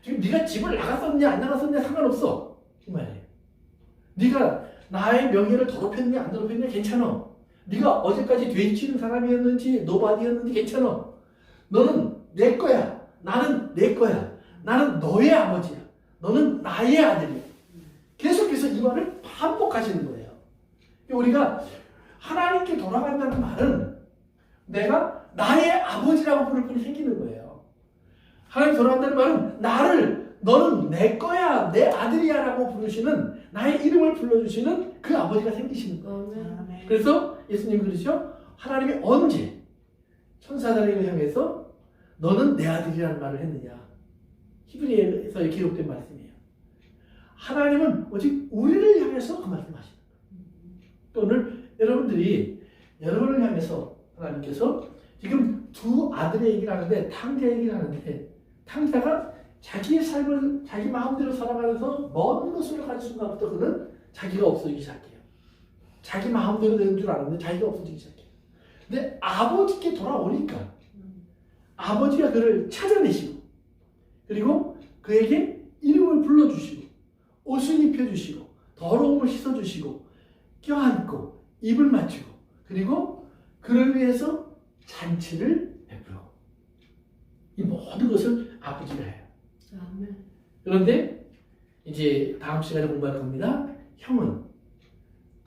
지금 네가 집을 나갔었냐 안 나갔었냐 상관없어 이 말이에요. 네가 나의 명예를 더럽혔느냐 안 더럽혔느냐 괜찮아. 네가 어제까지 되치는 사람이었는지 노바디였는지 괜찮아. 너는 내 거야. 나는 내 거야. 나는 너의 아버지야. 너는 나의 아들이야. 계속해서 이 말을 반복하시는 거예요. 우리가 하나님께 돌아간다는 말은 내가 나의 아버지라고 부를 분이 생기는 거예요. 하나님 돌아간다는 말은 너는 내 거야, 내 아들이야 라고 부르시는 나의 이름을 불러주시는 그 아버지가 생기시는 거예요. 그래서 예수님이 그러시죠. 하나님이 언제 천사들을 향해서 너는 내 아들이라는 말을 했느냐. 히브리에서 기록된 말씀이에요. 하나님은 오직 우리를 향해서 그 말씀하시는 거예요. 오늘 여러분을 향해서 하나님께서 지금 두 아들의 얘기를 하는데 탕자 얘기를 하는데 탕자가 자기의 삶을 자기 마음대로 살아가면서 먼 것으로 가는 순간부터 그는 자기가 없어지기 시작해요. 자기 마음대로 되는 줄 알았는데 자기가 없어지기 시작해요. 근데 아버지께 돌아오니까 아버지가 그를 찾아내시고 그리고 그에게 이름을 불러주시고 옷을 입혀주시고 더러움을 씻어주시고 껴안고 입을 맞추고 그리고 그를 위해서 잔치를 베풀고 이 모든 것을 아버지가 해요. 그런데 이제 다음 시간에 공부할 겁니다. 형은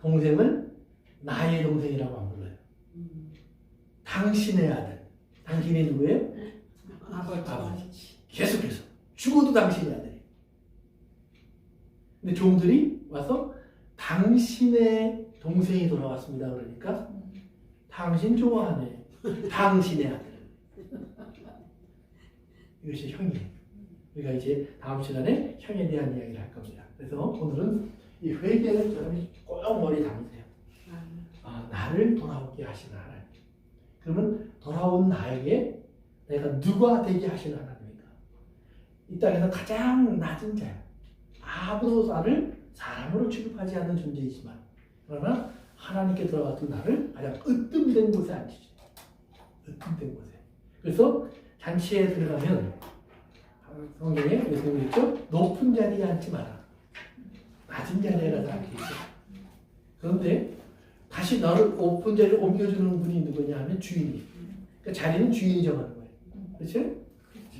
동생을 나의 동생이라고 안 불러요. 당신의 아들. 당신이 누구예요? 아버지. 계속해서 죽어도 당신의 아들이에요. 근데 종들이 와서 당신의 동생이 돌아왔습니다. 그러니까 당신 좋아하네. 당신의 아들. 이것이 형이에요. 우리가 이제 다음 시간에 형에 대한 이야기를 할 겁니다. 그래서 오늘은 이 회개를 여러분이 꼭 머리에 담으세요. 나를 돌아오게 하시는 하나님. 그러면 돌아온 나에게 내가 누가 되게 하시는 하나님인가? 이 땅에서 가장 낮은 자야. 아무도 나를 사람으로 취급하지 않는 존재이지만 그러나 하나님께 돌아왔던 나를 가장 으뜸된 곳에 앉히죠. 으뜸된 곳에. 그래서 잔치에 들어가면 성경에 예수님이 있죠? 높은 자리에 앉지 마라. 낮은 자리에 가서 앉게 있어. 그런데 다시 너를 높은 자리에 옮겨주는 분이 누구냐 하면 주인이. 그러니까 자리는 주인이 정하는 거예요. 그렇죠?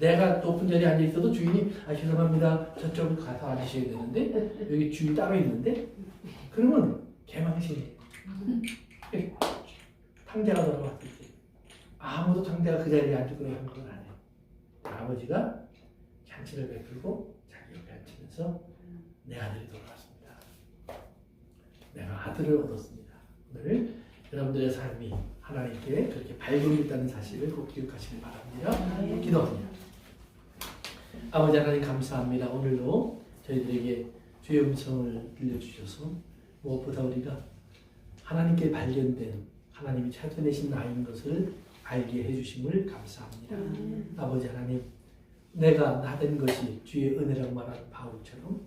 내가 높은 자리에 앉아 있어도 주인이 죄송합니다. 저쪽으로 가서 앉으셔야 되는데 여기 주인 따로 있는데 그러면 개망신이에요. 탕자가 돌아왔을 때 아무도 탕자가 그 자리에 앉고 한 건 아니에요. 아버지가 잔치를 베풀고 자기 옆에 앉히면서 내 아들이 돌아왔습니다. 내가 아들을 얻었습니다. 오늘 여러분들의 삶이 하나님께 그렇게 발견이 있다는 사실을 꼭 기억하시길 바랍니다. 기도합니다. 아버지 하나님 감사합니다. 오늘도 저희들에게 주의 음성을 들려주셔서 무엇보다 우리가 하나님께 발견된 하나님이 찾아내신 나인 것을 알게 해주심을 감사합니다. 아버지 하나님, 내가 나된 것이 주의 은혜라고 말하는 바울처럼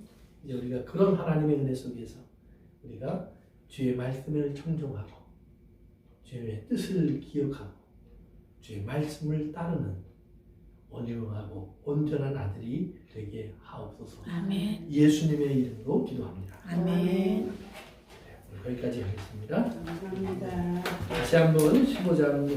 이제 우리가 그런 하나님의 은혜 속에서 우리가 주의 말씀을 청종하고 주의 뜻을 기억하고 주의 말씀을 따르는 온유하고 온전한 아들이 되게 하옵소서. 아멘. 예수님의 이름으로 기도합니다. 아멘. 네, 오늘 거기까지 하겠습니다. 감사합니다. 다시 한번 15장